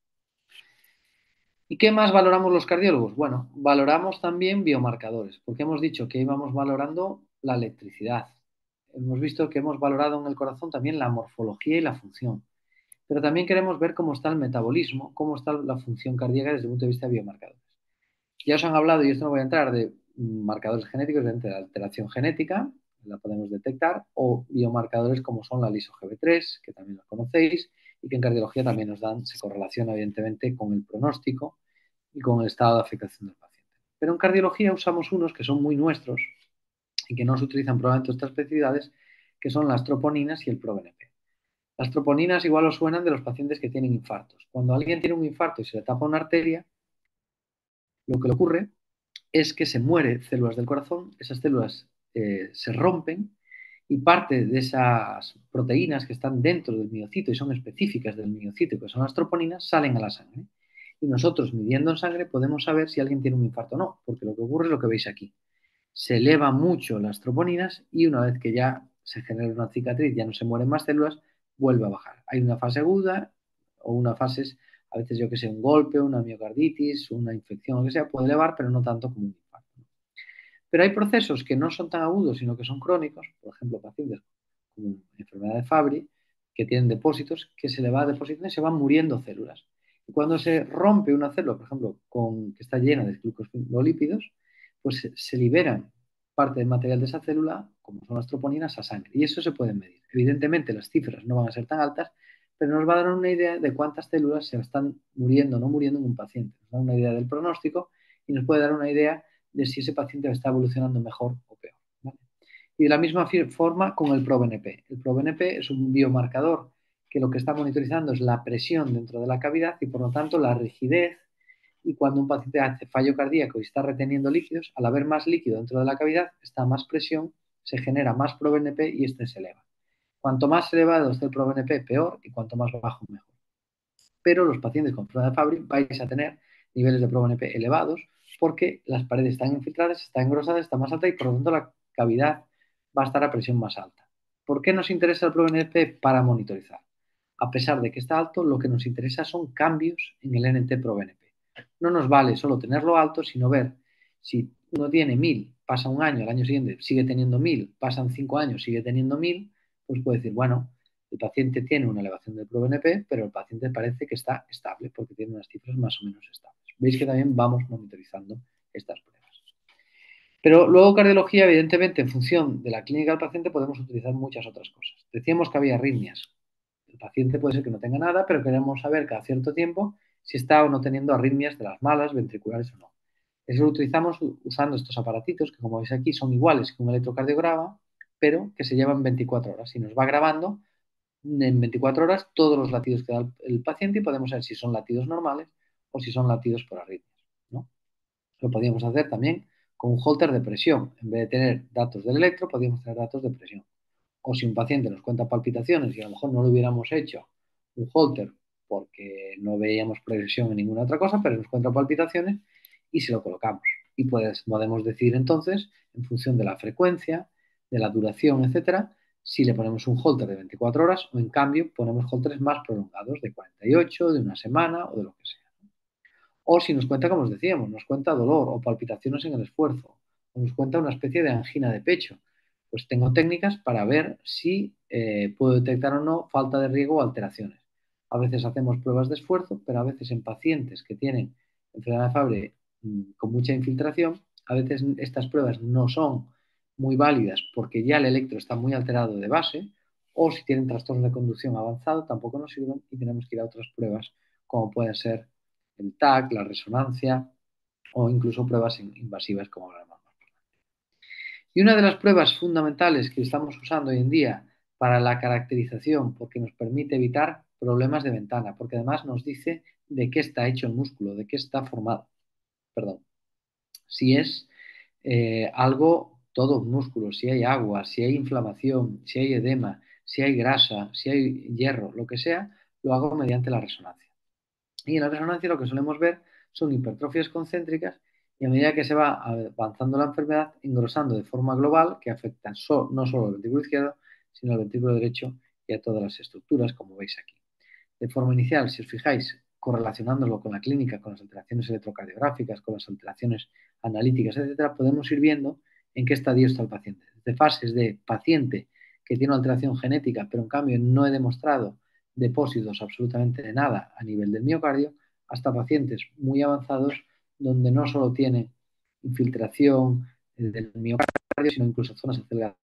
¿Y qué más valoramos los cardiólogos? Bueno, valoramos también biomarcadores, porque hemos dicho que íbamos valorando la electricidad. Hemos visto que hemos valorado en el corazón también la morfología y la función, pero también queremos ver cómo está el metabolismo, cómo está la función cardíaca desde el punto de vista de biomarcadores. Ya os han hablado, y esto no voy a entrar, de marcadores genéticos, de la alteración genética, la podemos detectar, o biomarcadores como son la liso-GB3, que también los conocéis, y que en cardiología también nos dan, se correlaciona evidentemente con el pronóstico y con el estado de afectación del paciente. Pero en cardiología usamos unos que son muy nuestros y que no se utilizan probablemente en estas especialidades, que son las troponinas y el proBNP. Las troponinas igual os suenan de los pacientes que tienen infartos. Cuando alguien tiene un infarto y se le tapa una arteria, lo que le ocurre es que se mueren células del corazón, esas células se rompen y parte de esas proteínas que están dentro del miocito y son específicas del miocito, que son las troponinas, salen a la sangre. Y nosotros, midiendo en sangre, podemos saber si alguien tiene un infarto o no, porque lo que ocurre es lo que veis aquí. Se elevan mucho las troponinas y una vez que ya se genera una cicatriz, ya no se mueren más células, vuelve a bajar. Hay una fase aguda o una fase, a veces yo que sé, un golpe, una miocarditis, una infección, lo que sea, puede elevar, pero no tanto como un infarto. Pero hay procesos que no son tan agudos, sino que son crónicos, por ejemplo, pacientes con enfermedad de Fabry, que tienen depósitos, que se le va depositando y se van muriendo células. Y cuando se rompe una célula, por ejemplo, que está llena de glucosilípidos, pues se liberan parte del material de esa célula, como son las troponinas, a sangre. Y eso se puede medir. Evidentemente, las cifras no van a ser tan altas, pero nos va a dar una idea de cuántas células se están muriendo o no muriendo en un paciente. Nos da una idea del pronóstico y nos puede dar una idea de si ese paciente está evolucionando mejor o peor, ¿vale? Y de la misma forma con el ProBNP. El ProBNP es un biomarcador que lo que está monitorizando es la presión dentro de la cavidad y por lo tanto la rigidez. Y cuando un paciente hace fallo cardíaco y está reteniendo líquidos, al haber más líquido dentro de la cavidad, está más presión, se genera más ProBNP y este se eleva. Cuanto más elevado esté el ProBNP, peor, y cuanto más bajo, mejor. Pero los pacientes con enfermedad de Fabry vais a tener niveles de ProBNP elevados porque las paredes están infiltradas, están engrosadas, está más alta y por lo tanto la cavidad va a estar a presión más alta. ¿Por qué nos interesa el ProBNP? Para monitorizar. A pesar de que está alto, lo que nos interesa son cambios en el NT-proBNP. No nos vale solo tenerlo alto, sino ver si uno tiene 1000, pasa un año, el año siguiente sigue teniendo 1000, pasan 5 años, sigue teniendo 1000, pues puede decir, bueno, el paciente tiene una elevación del ProBNP, pero el paciente parece que está estable porque tiene unas cifras más o menos estables. Veis que también vamos monitorizando estas pruebas. Pero luego cardiología, evidentemente, en función de la clínica del paciente podemos utilizar muchas otras cosas. Decíamos que había arritmias. El paciente puede ser que no tenga nada, pero queremos saber cada cierto tiempo si está o no teniendo arritmias de las malas, ventriculares o no. Eso lo utilizamos usando estos aparatitos que, como veis aquí, son iguales que un electrocardiograma, pero que se llevan 24 horas y nos va grabando en 24 horas todos los latidos que da el paciente y podemos saber si son latidos normales o si son latidos por arritmias, ¿no? Lo podríamos hacer también con un holter de presión. En vez de tener datos del electro, podríamos tener datos de presión. O si un paciente nos cuenta palpitaciones y a lo mejor no lo hubiéramos hecho un holter porque no veíamos presión en ninguna otra cosa, pero nos cuenta palpitaciones y se lo colocamos. Y podemos decir entonces, en función de la frecuencia, de la duración, etcétera, si le ponemos un holter de 24 horas o en cambio ponemos holters más prolongados de 48, de una semana o de lo que sea. O si nos cuenta, como os decíamos, nos cuenta dolor o palpitaciones en el esfuerzo, o nos cuenta una especie de angina de pecho, pues tengo técnicas para ver si puedo detectar o no falta de riego o alteraciones. A veces hacemos pruebas de esfuerzo, pero a veces en pacientes que tienen enfermedad de Fabry con mucha infiltración, a veces estas pruebas no son muy válidas porque ya el electro está muy alterado de base o si tienen trastornos de conducción avanzado tampoco nos sirven y tenemos que ir a otras pruebas como pueden ser el TAC, la resonancia o incluso pruebas invasivas como la mamá. Y una de las pruebas fundamentales que estamos usando hoy en día para la caracterización, porque nos permite evitar problemas de ventana, porque además nos dice de qué está hecho el músculo, de qué está formado. Perdón. Si es algo, todo músculo, si hay agua, si hay inflamación, si hay edema, si hay grasa, si hay hierro, lo que sea, lo hago mediante la resonancia. Y en la resonancia lo que solemos ver son hipertrofias concéntricas y a medida que se va avanzando la enfermedad, engrosando de forma global que afecta no solo al ventrículo izquierdo, sino al ventrículo derecho y a todas las estructuras, como veis aquí. De forma inicial, si os fijáis, correlacionándolo con la clínica, con las alteraciones electrocardiográficas, con las alteraciones analíticas, etcétera, podemos ir viendo en qué estadio está el paciente. Desde fases de paciente que tiene una alteración genética, pero en cambio no he demostrado depósitos absolutamente de nada a nivel del miocardio, hasta pacientes muy avanzados donde no solo tiene infiltración del miocardio, sino incluso zonas aceleradas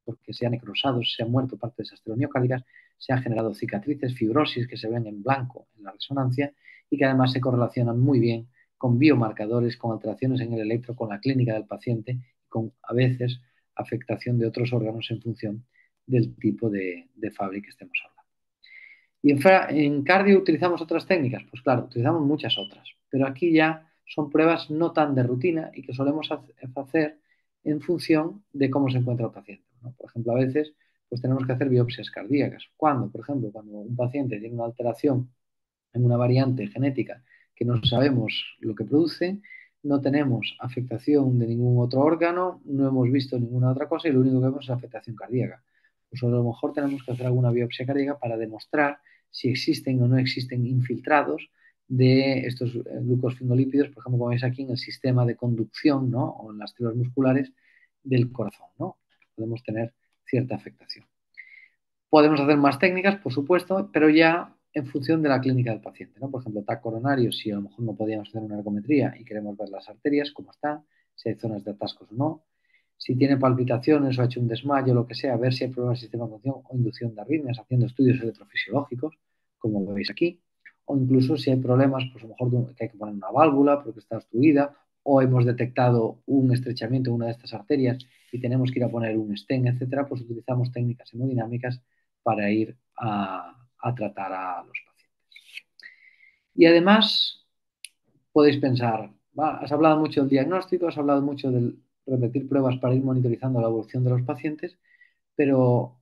porque se han necrosado, se han muerto parte de esas miocárdicas, se han generado cicatrices, fibrosis que se ven en blanco en la resonancia y que además se correlacionan muy bien con biomarcadores, con alteraciones en el electro, con la clínica del paciente, con a veces afectación de otros órganos en función del tipo de Fabry que estemos hablando. Y en cardio utilizamos otras técnicas, pues claro, utilizamos muchas otras, pero aquí ya son pruebas no tan de rutina y que solemos hacer en función de cómo se encuentra el paciente, ¿no? Por ejemplo, a veces pues tenemos que hacer biopsias cardíacas. ¿Cuándo? Por ejemplo, cuando un paciente tiene una alteración en una variante genética que no sabemos lo que produce, no tenemos afectación de ningún otro órgano, no hemos visto ninguna otra cosa y lo único que vemos es afectación cardíaca. Pues a lo mejor tenemos que hacer alguna biopsia cardíaca para demostrar si existen o no existen infiltrados de estos glucosfingolípidos, por ejemplo, como veis aquí en el sistema de conducción, ¿no? O en las células musculares del corazón, ¿no? Podemos tener cierta afectación. Podemos hacer más técnicas, por supuesto, pero ya en función de la clínica del paciente, ¿no? Por ejemplo, TAC coronario, si a lo mejor no podíamos hacer una ergometría y queremos ver las arterias, cómo están, si hay zonas de atascos o no, si tiene palpitaciones o ha hecho un desmayo, lo que sea, ver si hay problemas de sistema de función o inducción de arritmias, haciendo estudios electrofisiológicos, como veis aquí, o incluso si hay problemas, pues a lo mejor que hay que poner una válvula porque está obstruida, o hemos detectado un estrechamiento en una de estas arterias y tenemos que ir a poner un stent, etcétera, pues utilizamos técnicas hemodinámicas para ir a tratar a los pacientes. Y además, podéis pensar, has hablado mucho del diagnóstico, has hablado mucho del repetir pruebas para ir monitorizando la evolución de los pacientes, pero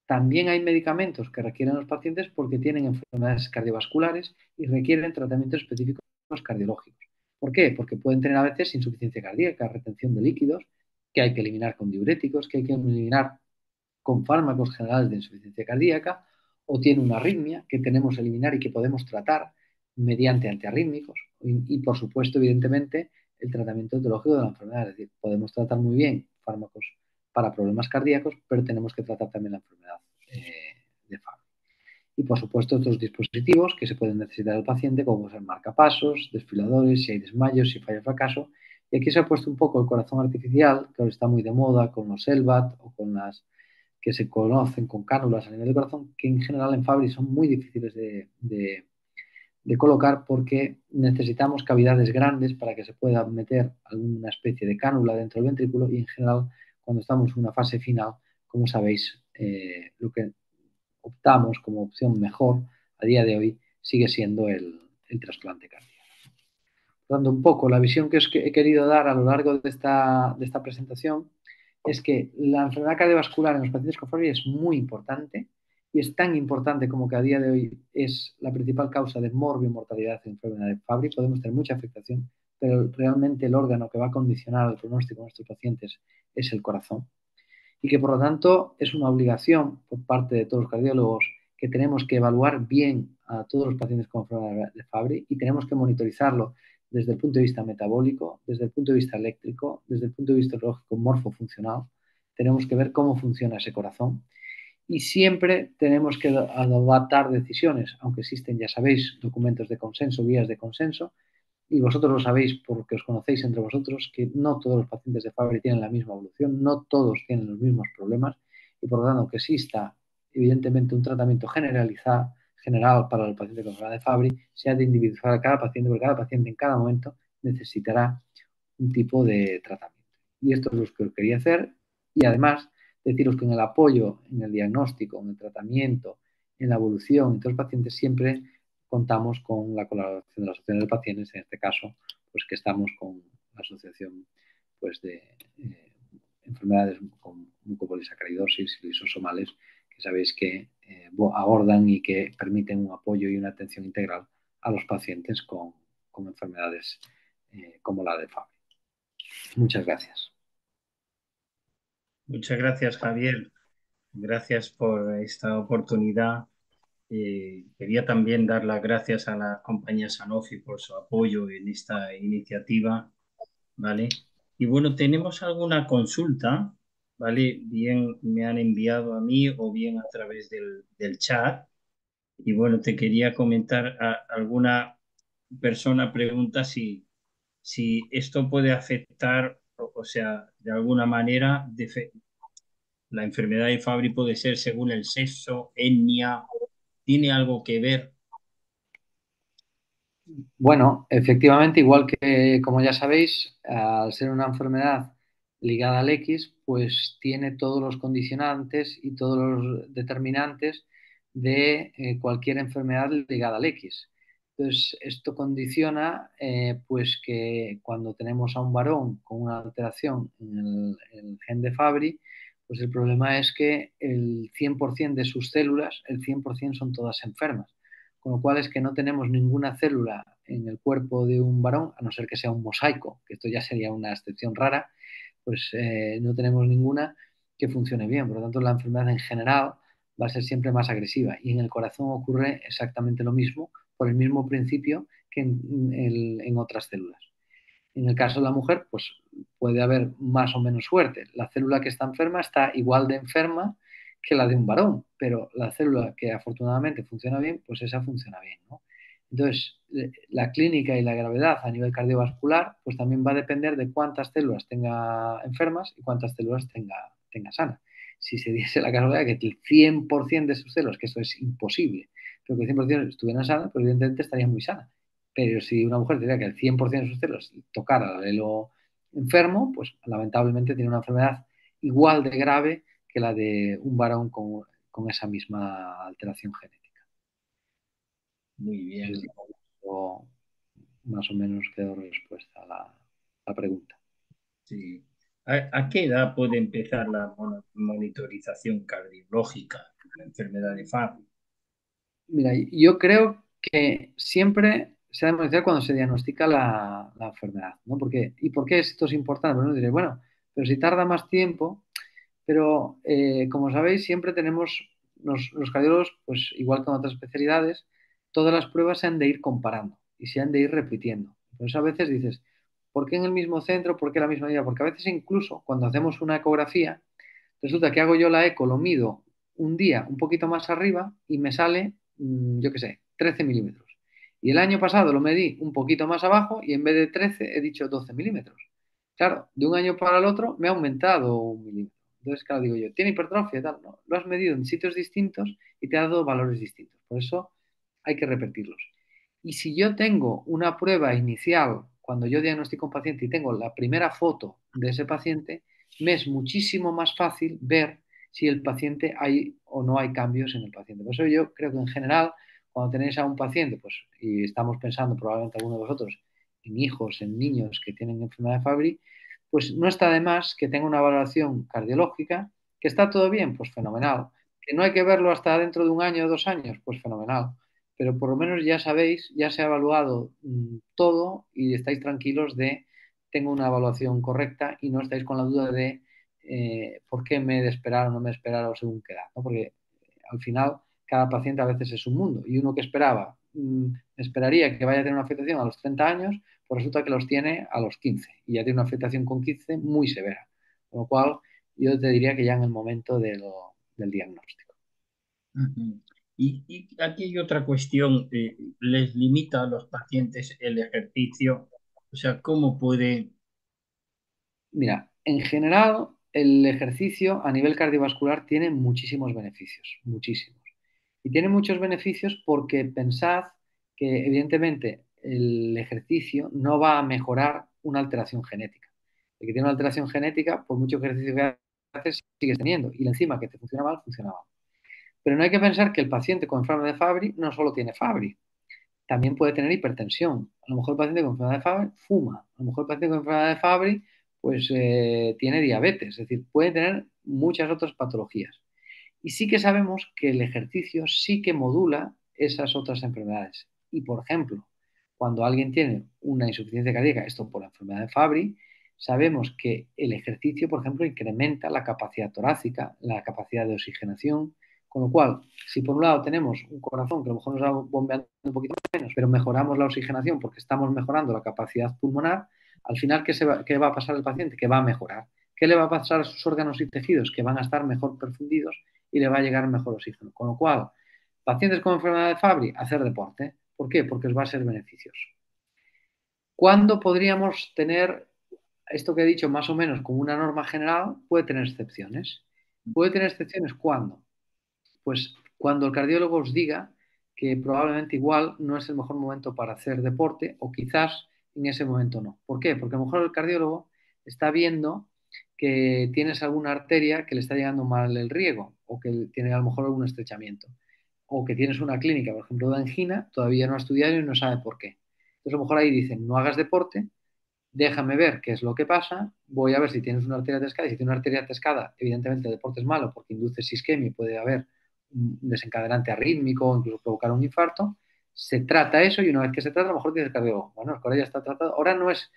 también hay medicamentos que requieren los pacientes porque tienen enfermedades cardiovasculares y requieren tratamientos específicos cardiológicos. ¿Por qué? Porque pueden tener a veces insuficiencia cardíaca, retención de líquidos, que hay que eliminar con diuréticos, que hay que eliminar con fármacos generales de insuficiencia cardíaca, o tiene una arritmia que tenemos que eliminar y que podemos tratar mediante antiarrítmicos. Y por supuesto, evidentemente, el tratamiento etiológico de la enfermedad. Es decir, podemos tratar muy bien fármacos para problemas cardíacos, pero tenemos que tratar también la enfermedad de Fabry. Y por supuesto, otros dispositivos que se pueden necesitar el paciente, como ser marcapasos, desfiladores, si hay desmayos, si falla fracaso. Y aquí se ha puesto un poco el corazón artificial, que ahora está muy de moda con los LVAD o con las que se conocen con cánulas a nivel del corazón, que en general en Fabry son muy difíciles de colocar porque necesitamos cavidades grandes para que se pueda meter alguna especie de cánula dentro del ventrículo y en general cuando estamos en una fase final, como sabéis, lo que optamos como opción mejor a día de hoy sigue siendo el trasplante cardíaco. Dando un poco la visión que os he querido dar a lo largo de esta presentación es que la enfermedad cardiovascular en los pacientes con Fabry es muy importante y es tan importante como que a día de hoy es la principal causa de mortalidad en enfermedad de Fabry. Podemos tener mucha afectación, pero realmente el órgano que va a condicionar el pronóstico de nuestros pacientes es el corazón. Y que por lo tanto es una obligación por parte de todos los cardiólogos que tenemos que evaluar bien a todos los pacientes con enfermedad de Fabry y tenemos que monitorizarlo desde el punto de vista metabólico, desde el punto de vista eléctrico, desde el punto de vista lógico morfofuncional. Tenemos que ver cómo funciona ese corazón y siempre tenemos que adoptar decisiones, aunque existen, ya sabéis, documentos de consenso, vías de consenso, y vosotros lo sabéis porque os conocéis entre vosotros, que no todos los pacientes de Fabry tienen la misma evolución, no todos tienen los mismos problemas, y por lo tanto que exista evidentemente un tratamiento general para el paciente con enfermedad de Fabry, se ha de individualizar a cada paciente, porque cada paciente en cada momento necesitará un tipo de tratamiento. Y esto es lo que os quería hacer. Y además, deciros que en el apoyo, en el diagnóstico, en el tratamiento, en la evolución de los pacientes, siempre contamos con la colaboración de las asociaciones de pacientes, en este caso, pues que estamos con la asociación pues, de enfermedades con mucopolisacaridosis y lisosomales, que sabéis que abordan y que permiten un apoyo y una atención integral a los pacientes con enfermedades como la de Fabry. Muchas gracias. Muchas gracias, Javier. Gracias por esta oportunidad. Quería también dar las gracias a la compañía Sanofi por su apoyo en esta iniciativa, ¿vale? Y bueno, tenemos alguna consulta, ¿vale? Bien me han enviado a mí o bien a través del chat. Y bueno, te quería comentar, alguna persona pregunta si esto puede afectar, o sea, de alguna manera, la enfermedad de Fabry puede ser según el sexo, etnia, ¿tiene algo que ver? Bueno, efectivamente, igual que como ya sabéis, al ser una enfermedad ligada al X, pues tiene todos los condicionantes y todos los determinantes de cualquier enfermedad ligada al X. Entonces, esto condiciona pues que cuando tenemos a un varón con una alteración en el gen de Fabry, pues el problema es que el 100% de sus células, el 100% son todas enfermas, con lo cual es que no tenemos ninguna célula en el cuerpo de un varón, a no ser que sea un mosaico, que esto ya sería una excepción rara, pues no tenemos ninguna que funcione bien. Por lo tanto, la enfermedad en general va a ser siempre más agresiva. Y en el corazón ocurre exactamente lo mismo, por el mismo principio que en otras células. En el caso de la mujer, pues puede haber más o menos suerte. La célula que está enferma está igual de enferma que la de un varón, pero la célula que afortunadamente funciona bien, pues esa funciona bien, ¿no? Entonces, la clínica y la gravedad a nivel cardiovascular, pues también va a depender de cuántas células tenga enfermas y cuántas células tenga sanas. Si se diese la casualidad que el 100% de sus células, que eso es imposible, pero que el 100% estuvieran sanas, pues evidentemente estaría muy sana. Pero si una mujer tendría que el 100% de sus células tocara al alelo enfermo, pues lamentablemente tiene una enfermedad igual de grave que la de un varón con esa misma alteración genética. Muy No sé si bien, con esto más o menos quedó respuesta a la pregunta. sí. ¿A qué edad puede empezar la monitorización cardiológica de la enfermedad de Fabry? Mira, yo creo que siempre se ha de monitorear cuando se diagnostica la enfermedad, ¿no? ¿Y por qué esto es importante? Bueno, diré, bueno, pero si tarda más tiempo, pero como sabéis, siempre tenemos los cardiólogos, pues igual que en otras especialidades, todas las pruebas se han de ir comparando y se han de ir repitiendo. Entonces a veces dices, ¿por qué en el mismo centro? ¿Por qué la misma medida? Porque a veces incluso cuando hacemos una ecografía, resulta que hago yo la eco, lo mido un día un poquito más arriba y me sale, yo qué sé, 13 milímetros. Y el año pasado lo medí un poquito más abajo y en vez de 13 he dicho 12 milímetros. Claro, de un año para el otro me ha aumentado un milímetro. Entonces, claro, digo yo, ¿tiene hipertrofia? Tal, no, lo has medido en sitios distintos y te ha dado valores distintos. Por eso hay que repetirlos. Y si yo tengo una prueba inicial, cuando yo diagnostico un paciente y tengo la primera foto de ese paciente, me es muchísimo más fácil ver si el paciente hay o no hay cambios en el paciente. Por eso yo creo que en general, cuando tenéis a un paciente, pues, y estamos pensando probablemente alguno de vosotros en hijos, en niños que tienen enfermedad de Fabry, pues no está de más que tenga una valoración cardiológica, que está todo bien, pues fenomenal. Que no hay que verlo hasta dentro de un año o 2 años, pues fenomenal. Pero por lo menos ya sabéis, ya se ha evaluado todo y estáis tranquilos de tengo una evaluación correcta y no estáis con la duda de por qué me he de esperar o no me he de esperar o según qué edad, ¿no? Porque al final cada paciente a veces es un mundo y uno que esperaba, esperaría que vaya a tener una afectación a los 30 años, pues resulta que los tiene a los 15 y ya tiene una afectación con 15 muy severa. Con lo cual yo te diría que ya en el momento del diagnóstico. Ujú. Y aquí hay otra cuestión, ¿les limita a los pacientes el ejercicio? O sea, ¿cómo puede? Mira, en general, el ejercicio a nivel cardiovascular tiene muchísimos beneficios, muchísimos. Y tiene muchos beneficios porque pensad que evidentemente el ejercicio no va a mejorar una alteración genética. El que tiene una alteración genética, por mucho ejercicio que haces, sigues teniendo. Y la enzima que te funciona mal, funciona mal. Pero no hay que pensar que el paciente con enfermedad de Fabry no solo tiene Fabry, también puede tener hipertensión. A lo mejor el paciente con enfermedad de Fabry fuma. A lo mejor el paciente con enfermedad de Fabry pues tiene diabetes. Es decir, puede tener muchas otras patologías. Y sí que sabemos que el ejercicio sí que modula esas otras enfermedades. Y, por ejemplo, cuando alguien tiene una insuficiencia cardíaca, esto por la enfermedad de Fabry, sabemos que el ejercicio, por ejemplo, incrementa la capacidad torácica, la capacidad de oxigenación, con lo cual, si por un lado tenemos un corazón que a lo mejor nos va bombeando un poquito menos, pero mejoramos la oxigenación porque estamos mejorando la capacidad pulmonar, al final, ¿qué va a pasar al paciente? Que va a mejorar. ¿Qué le va a pasar a sus órganos y tejidos? Que van a estar mejor perfundidos y le va a llegar mejor oxígeno. Con lo cual, pacientes con enfermedad de Fabry, hacer deporte. ¿Por qué? Porque os va a ser beneficioso. ¿Cuándo podríamos tener esto que he dicho más o menos como una norma general? Puede tener excepciones. ¿Puede tener excepciones cuándo? Pues cuando el cardiólogo os diga que probablemente igual no es el mejor momento para hacer deporte o quizás en ese momento no. ¿Por qué? Porque a lo mejor el cardiólogo está viendo que tienes alguna arteria que le está llegando mal el riego o que tiene a lo mejor algún estrechamiento o que tienes una clínica, por ejemplo, de angina, todavía no ha estudiado y no sabe por qué. Entonces a lo mejor ahí dicen, no hagas deporte, déjame ver qué es lo que pasa, voy a ver si tienes una arteria atascada y si tienes una arteria atascada, evidentemente el deporte es malo porque induce isquemia y puede haber un desencadenante arrítmico o incluso provocar un infarto, se trata eso y una vez que se trata, a lo mejor tienes el cardiólogo, bueno, es que ahora ya está tratado, ahora no es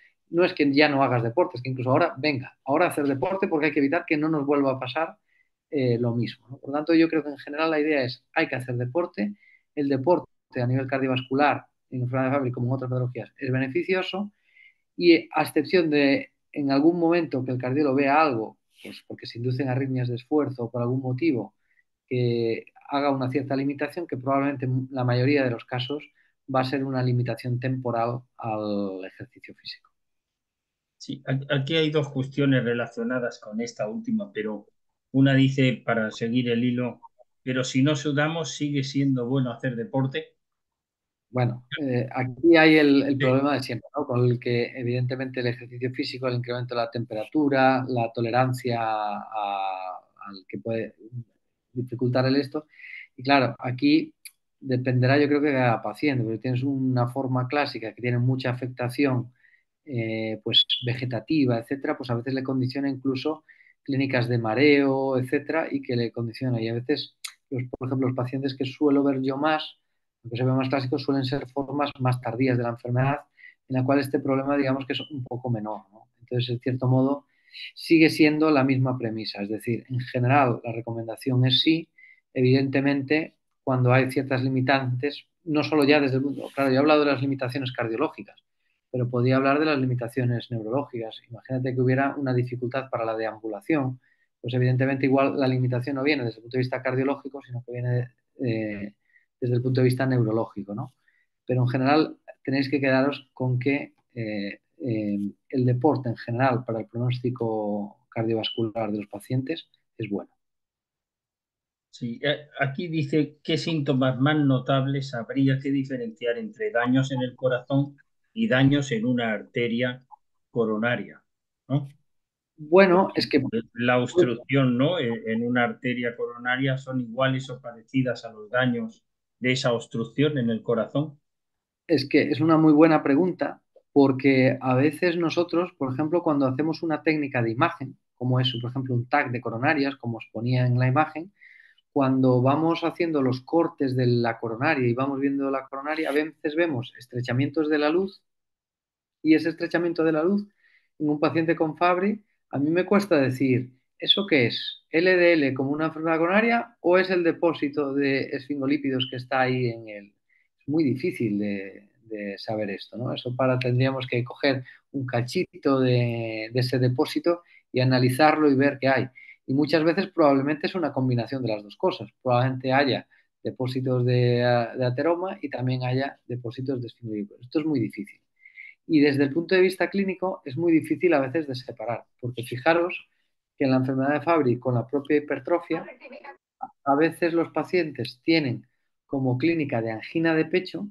que ya no hagas deporte, es que incluso ahora, venga, ahora hacer deporte porque hay que evitar que no nos vuelva a pasar lo mismo, ¿no? Por lo tanto, yo creo que en general la idea es, hay que hacer deporte, el deporte a nivel cardiovascular, en enfermedad de Fabry como en otras patologías, es beneficioso y a excepción de en algún momento que el cardiólogo vea algo, pues porque se inducen arritmias de esfuerzo o por algún motivo que haga una cierta limitación, que probablemente en la mayoría de los casos va a ser una limitación temporal al ejercicio físico. Sí, aquí hay dos cuestiones relacionadas con esta última, pero una dice, para seguir el hilo, pero si no sudamos, ¿sigue siendo bueno hacer deporte? Bueno, aquí hay el Sí. problema de siempre, ¿no? Con el que evidentemente el ejercicio físico, el incremento de la temperatura, la tolerancia al que puede dificultar el esto. Y claro, aquí dependerá yo creo que de cada paciente, porque tienes una forma clásica que tiene mucha afectación pues vegetativa, etcétera, pues a veces le condiciona incluso clínicas de mareo, etcétera, y que le condiciona. Y a veces, por ejemplo, los pacientes que suelo ver yo más, aunque se ve más clásicos, suelen ser formas más tardías de la enfermedad, en la cual este problema, digamos que es un poco menor, ¿no? Entonces, en cierto modo, sigue siendo la misma premisa. Es decir, en general, la recomendación es sí, evidentemente, cuando hay ciertas limitantes, no solo ya desde el mundo, claro, yo he hablado de las limitaciones cardiológicas, pero podía hablar de las limitaciones neurológicas. Imagínate que hubiera una dificultad para la deambulación, pues evidentemente igual la limitación no viene desde el punto de vista cardiológico, sino que viene desde el punto de vista neurológico, ¿no? Pero en general tenéis que quedaros con que el deporte en general para el pronóstico cardiovascular de los pacientes es bueno. Sí, aquí dice qué síntomas más notables habría que diferenciar entre daños en el corazón y daños en una arteria coronaria, ¿no? Bueno, es que La obstrucción, ¿no? En una arteria coronaria son iguales o parecidas a los daños de esa obstrucción en el corazón. Es que es una muy buena pregunta porque a veces nosotros, por ejemplo, cuando hacemos una técnica de imagen, como es, por ejemplo, un tag de coronarias, como os ponía en la imagen, cuando vamos haciendo los cortes de la coronaria y vamos viendo la coronaria, a veces vemos estrechamientos de la luz y ese estrechamiento de la luz en un paciente con Fabry, a mí me cuesta decir, ¿eso qué es? ¿LDL como una enfermedad coronaria o es el depósito de esfingolípidos que está ahí en él? Es muy difícil de saber esto, ¿no? Eso tendríamos que coger un cachito de ese depósito y analizarlo y ver qué hay. Y muchas veces probablemente es una combinación de las dos cosas. Probablemente haya depósitos de ateroma y también haya depósitos de esfingolípidos. Esto es muy difícil. Y desde el punto de vista clínico es muy difícil a veces de separar, porque fijaros que en la enfermedad de Fabry, con la propia hipertrofia, a veces los pacientes tienen como clínica de angina de pecho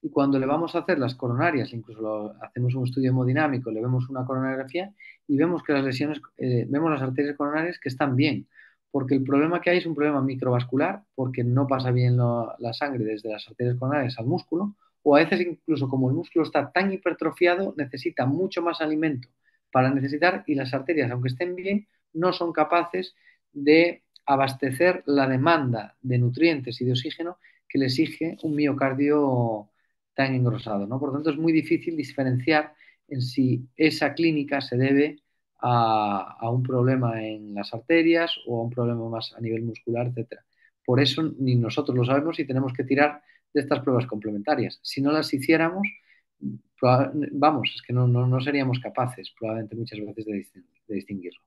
y cuando le vamos a hacer las coronarias, incluso hacemos un estudio hemodinámico, le vemos una coronariografía y vemos que las lesiones, vemos las arterias coronarias que están bien, porque el problema que hay es un problema microvascular, porque no pasa bien la sangre desde las arterias coronarias al músculo, o a veces incluso como el músculo está tan hipertrofiado, necesita mucho más alimento para necesitar y las arterias, aunque estén bien, no son capaces de abastecer la demanda de nutrientes y de oxígeno que le exige un miocardio tan engrosado, ¿no? Por lo tanto, es muy difícil diferenciar en si esa clínica se debe a un problema en las arterias o a un problema más a nivel muscular, etcétera. Por eso ni nosotros lo sabemos y tenemos que tirar de estas pruebas complementarias. Si no las hiciéramos, vamos, es que no seríamos capaces probablemente muchas veces de distinguirlo.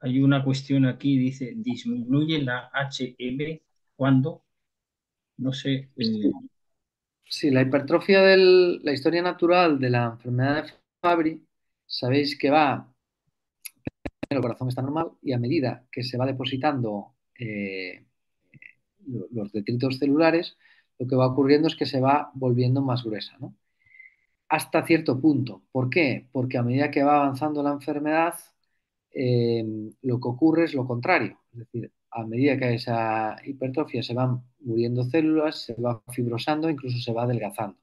Hay una cuestión aquí, dice, ¿disminuye la HM cuando? No sé. Sí, la historia natural de la enfermedad de Fabry, sabéis que va, el corazón está normal y a medida que se va depositando los detritos celulares, lo que va ocurriendo es que se va volviendo más gruesa, ¿no? Hasta cierto punto. ¿Por qué? Porque a medida que va avanzando la enfermedad, lo que ocurre es lo contrario. Es decir, a medida que esa hipertrofia se van muriendo células, se va fibrosando, incluso se va adelgazando.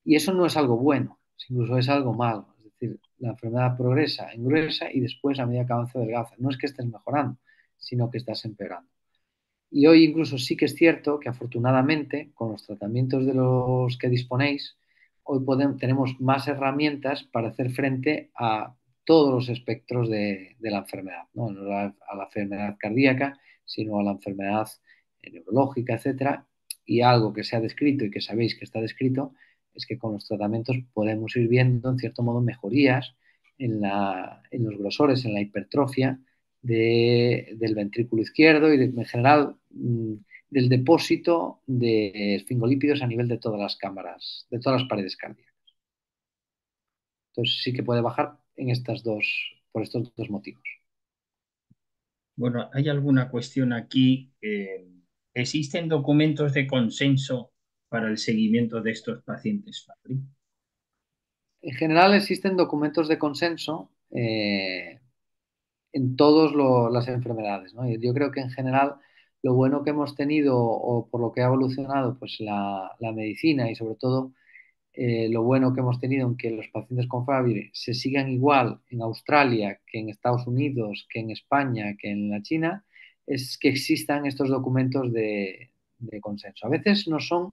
Y eso no es algo bueno, incluso es algo malo. Es decir, la enfermedad progresa, engruesa y después a medida que avanza adelgaza. No es que estés mejorando, sino que estás empeorando. Y hoy incluso sí que es cierto que afortunadamente con los tratamientos de los que disponéis, hoy tenemos más herramientas para hacer frente a todos los espectros de la enfermedad, ¿no? No a la enfermedad cardíaca, sino a la enfermedad neurológica, etcétera. Y algo que se ha descrito y que sabéis que está descrito es que con los tratamientos podemos ir viendo, en cierto modo, mejorías en los grosores, en la hipertrofia del ventrículo izquierdo y en general del depósito de esfingolípidos a nivel de todas las cámaras, de todas las paredes cardíacas. Entonces sí que puede bajar por estos dos motivos. Bueno, hay alguna cuestión aquí. ¿Existen documentos de consenso para el seguimiento de estos pacientes Fabry? En general existen documentos de consenso en todas las enfermedades, ¿no? Yo creo que en general lo bueno que hemos tenido o por lo que ha evolucionado pues la medicina y sobre todo lo bueno que hemos tenido en que los pacientes con Fabry se sigan igual en Australia que en Estados Unidos, que en España, que en la China, es que existan estos documentos de consenso. A veces no son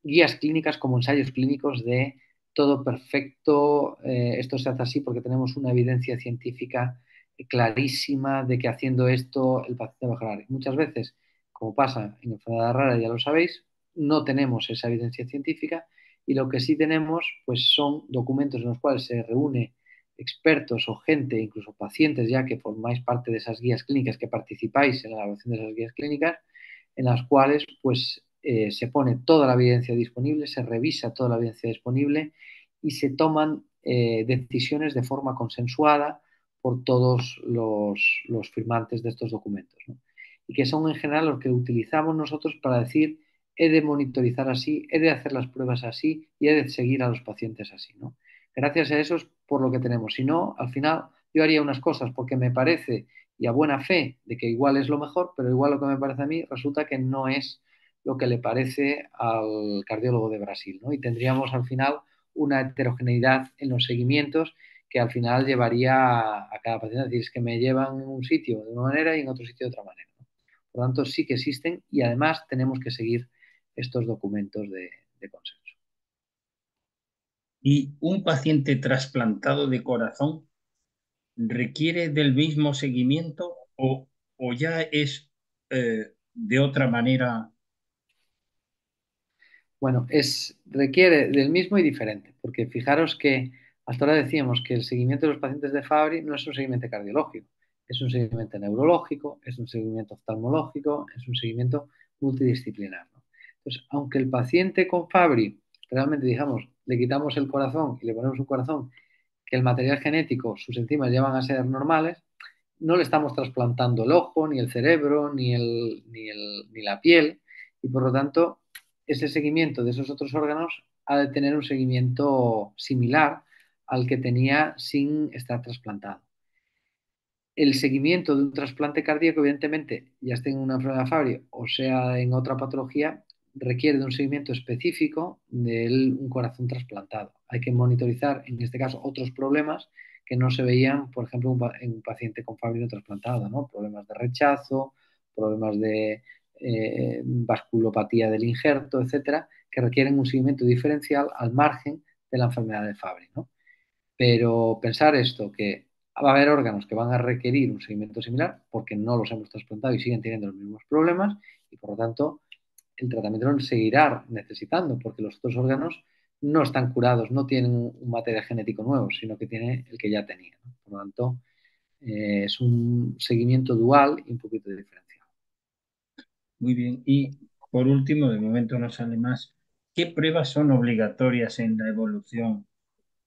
guías clínicas como ensayos clínicos de todo perfecto, esto se hace así porque tenemos una evidencia científica clarísima de que haciendo esto el paciente va a mejorar. Muchas veces, como pasa en enfermedad rara, ya lo sabéis, no tenemos esa evidencia científica y lo que sí tenemos pues son documentos en los cuales se reúne expertos o gente, incluso pacientes ya que formáis parte de esas guías clínicas, que participáis en la elaboración de esas guías clínicas, en las cuales pues se pone toda la evidencia disponible, se revisa toda la evidencia disponible y se toman decisiones de forma consensuada por todos los firmantes de estos documentos, ¿no? Y que son en general los que utilizamos nosotros para decir he de monitorizar así, he de hacer las pruebas así y he de seguir a los pacientes así, ¿no? Gracias a eso es por lo que tenemos. Si no, al final yo haría unas cosas porque me parece y a buena fe de que igual es lo mejor, pero igual lo que me parece a mí resulta que no es lo que le parece al cardiólogo de Brasil, ¿no? Y tendríamos al final una heterogeneidad en los seguimientos que al final llevaría a cada paciente. Es decir, es que me llevan en un sitio de una manera y en otro sitio de otra manera, ¿no? Por lo tanto, sí que existen y además tenemos que seguir estos documentos de consenso. ¿Y un paciente trasplantado de corazón requiere del mismo seguimiento o ya es de otra manera? Bueno, requiere del mismo y diferente, porque fijaros que hasta ahora decíamos que el seguimiento de los pacientes de Fabry no es un seguimiento cardiológico, es un seguimiento neurológico, es un seguimiento oftalmológico, es un seguimiento multidisciplinar, ¿no? Entonces, aunque el paciente con Fabry realmente, digamos, le quitamos el corazón y le ponemos un corazón que el material genético, sus enzimas ya van a ser normales, no le estamos trasplantando el ojo, ni el cerebro, ni la piel, y por lo tanto, ese seguimiento de esos otros órganos ha de tener un seguimiento similar al que tenía sin estar trasplantado. El seguimiento de un trasplante cardíaco, evidentemente, ya esté en una enfermedad Fabry o sea en otra patología, requiere de un seguimiento específico de un corazón trasplantado. Hay que monitorizar, en este caso, otros problemas que no se veían, por ejemplo, en un paciente con Fabry no trasplantado, ¿no? Problemas de rechazo, problemas de vasculopatía del injerto, etcétera, que requieren un seguimiento diferencial al margen de la enfermedad de Fabry, ¿no? Pero pensar esto, que va a haber órganos que van a requerir un seguimiento similar porque no los hemos trasplantado y siguen teniendo los mismos problemas y por lo tanto el tratamiento lo seguirá necesitando porque los otros órganos no están curados, no tienen un material genético nuevo, sino que tiene el que ya tenía, ¿no? Por lo tanto, es un seguimiento dual y un poquito diferenciado. Muy bien. Y por último, de momento no sale más, ¿qué pruebas son obligatorias en la evolución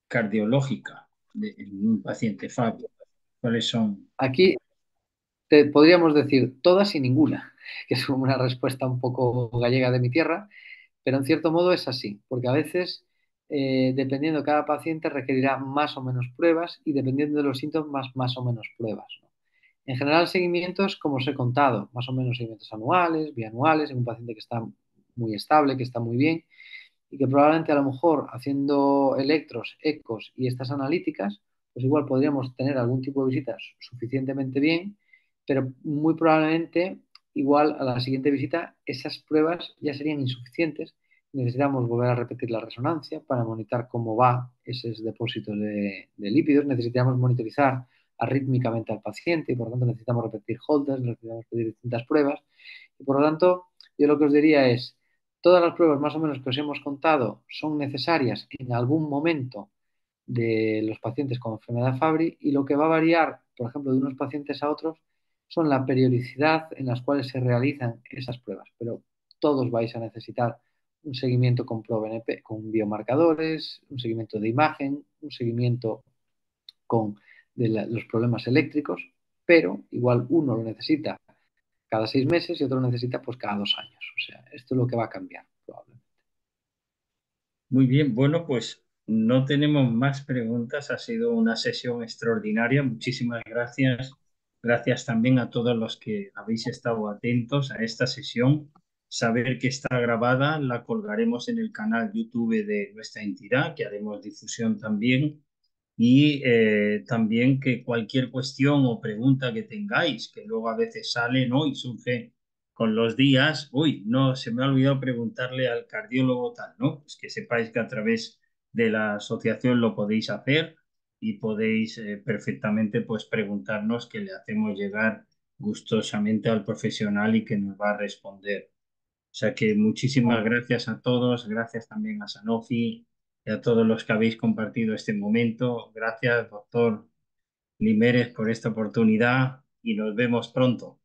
cardiológica en un paciente Fabry? ¿Cuáles son? Aquí te podríamos decir todas y ninguna, que es una respuesta un poco gallega de mi tierra, pero en cierto modo es así, porque a veces, dependiendo de cada paciente, requerirá más o menos pruebas y dependiendo de los síntomas, más o menos pruebas, ¿no? En general, seguimientos, como os he contado, más o menos seguimientos anuales, bianuales, en un paciente que está muy estable, que está muy bien y que probablemente a lo mejor haciendo electros, ecos y estas analíticas, pues igual podríamos tener algún tipo de visitas suficientemente bien, pero muy probablemente igual a la siguiente visita esas pruebas ya serían insuficientes. Necesitamos volver a repetir la resonancia para monitorizar cómo va esos depósitos de lípidos. Necesitamos monitorizar arrítmicamente al paciente y por lo tanto necesitamos repetir holders, necesitamos pedir distintas pruebas. Y por lo tanto, yo lo que os diría es, todas las pruebas más o menos que os hemos contado son necesarias en algún momento de los pacientes con enfermedad Fabry y lo que va a variar, por ejemplo, de unos pacientes a otros son la periodicidad en las cuales se realizan esas pruebas. Pero todos vais a necesitar un seguimiento con ProBNP, con biomarcadores, un seguimiento de imagen, un seguimiento con los problemas eléctricos, pero igual uno lo necesita cada 6 meses y otro lo necesita pues cada 2 años. O sea, esto es lo que va a cambiar probablemente. Muy bien, bueno, pues no tenemos más preguntas. Ha sido una sesión extraordinaria. Muchísimas gracias. Gracias también a todos los que habéis estado atentos a esta sesión. Saber que está grabada, la colgaremos en el canal YouTube de nuestra entidad, que haremos difusión también. Y también que cualquier cuestión o pregunta que tengáis, que luego a veces sale, ¿no? Y surge con los días, uy, no, se me ha olvidado preguntarle al cardiólogo tal, ¿no? Pues que sepáis que a través de la asociación lo podéis hacer y podéis perfectamente pues preguntarnos que le hacemos llegar gustosamente al profesional y que nos va a responder. O sea que muchísimas gracias a todos, gracias también a Sanofi y a todos los que habéis compartido este momento. Gracias, doctor Limeres, por esta oportunidad y nos vemos pronto.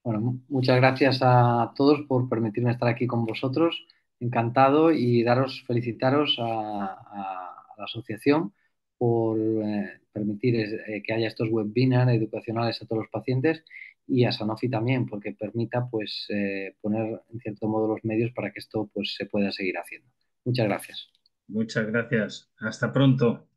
Bueno, muchas gracias a todos por permitirme estar aquí con vosotros. Encantado y felicitaros a la asociación por permitir que haya estos webinars educacionales a todos los pacientes y a Sanofi también, porque permita pues, poner en cierto modo los medios para que esto pues, se pueda seguir haciendo. Muchas gracias. Muchas gracias. Hasta pronto.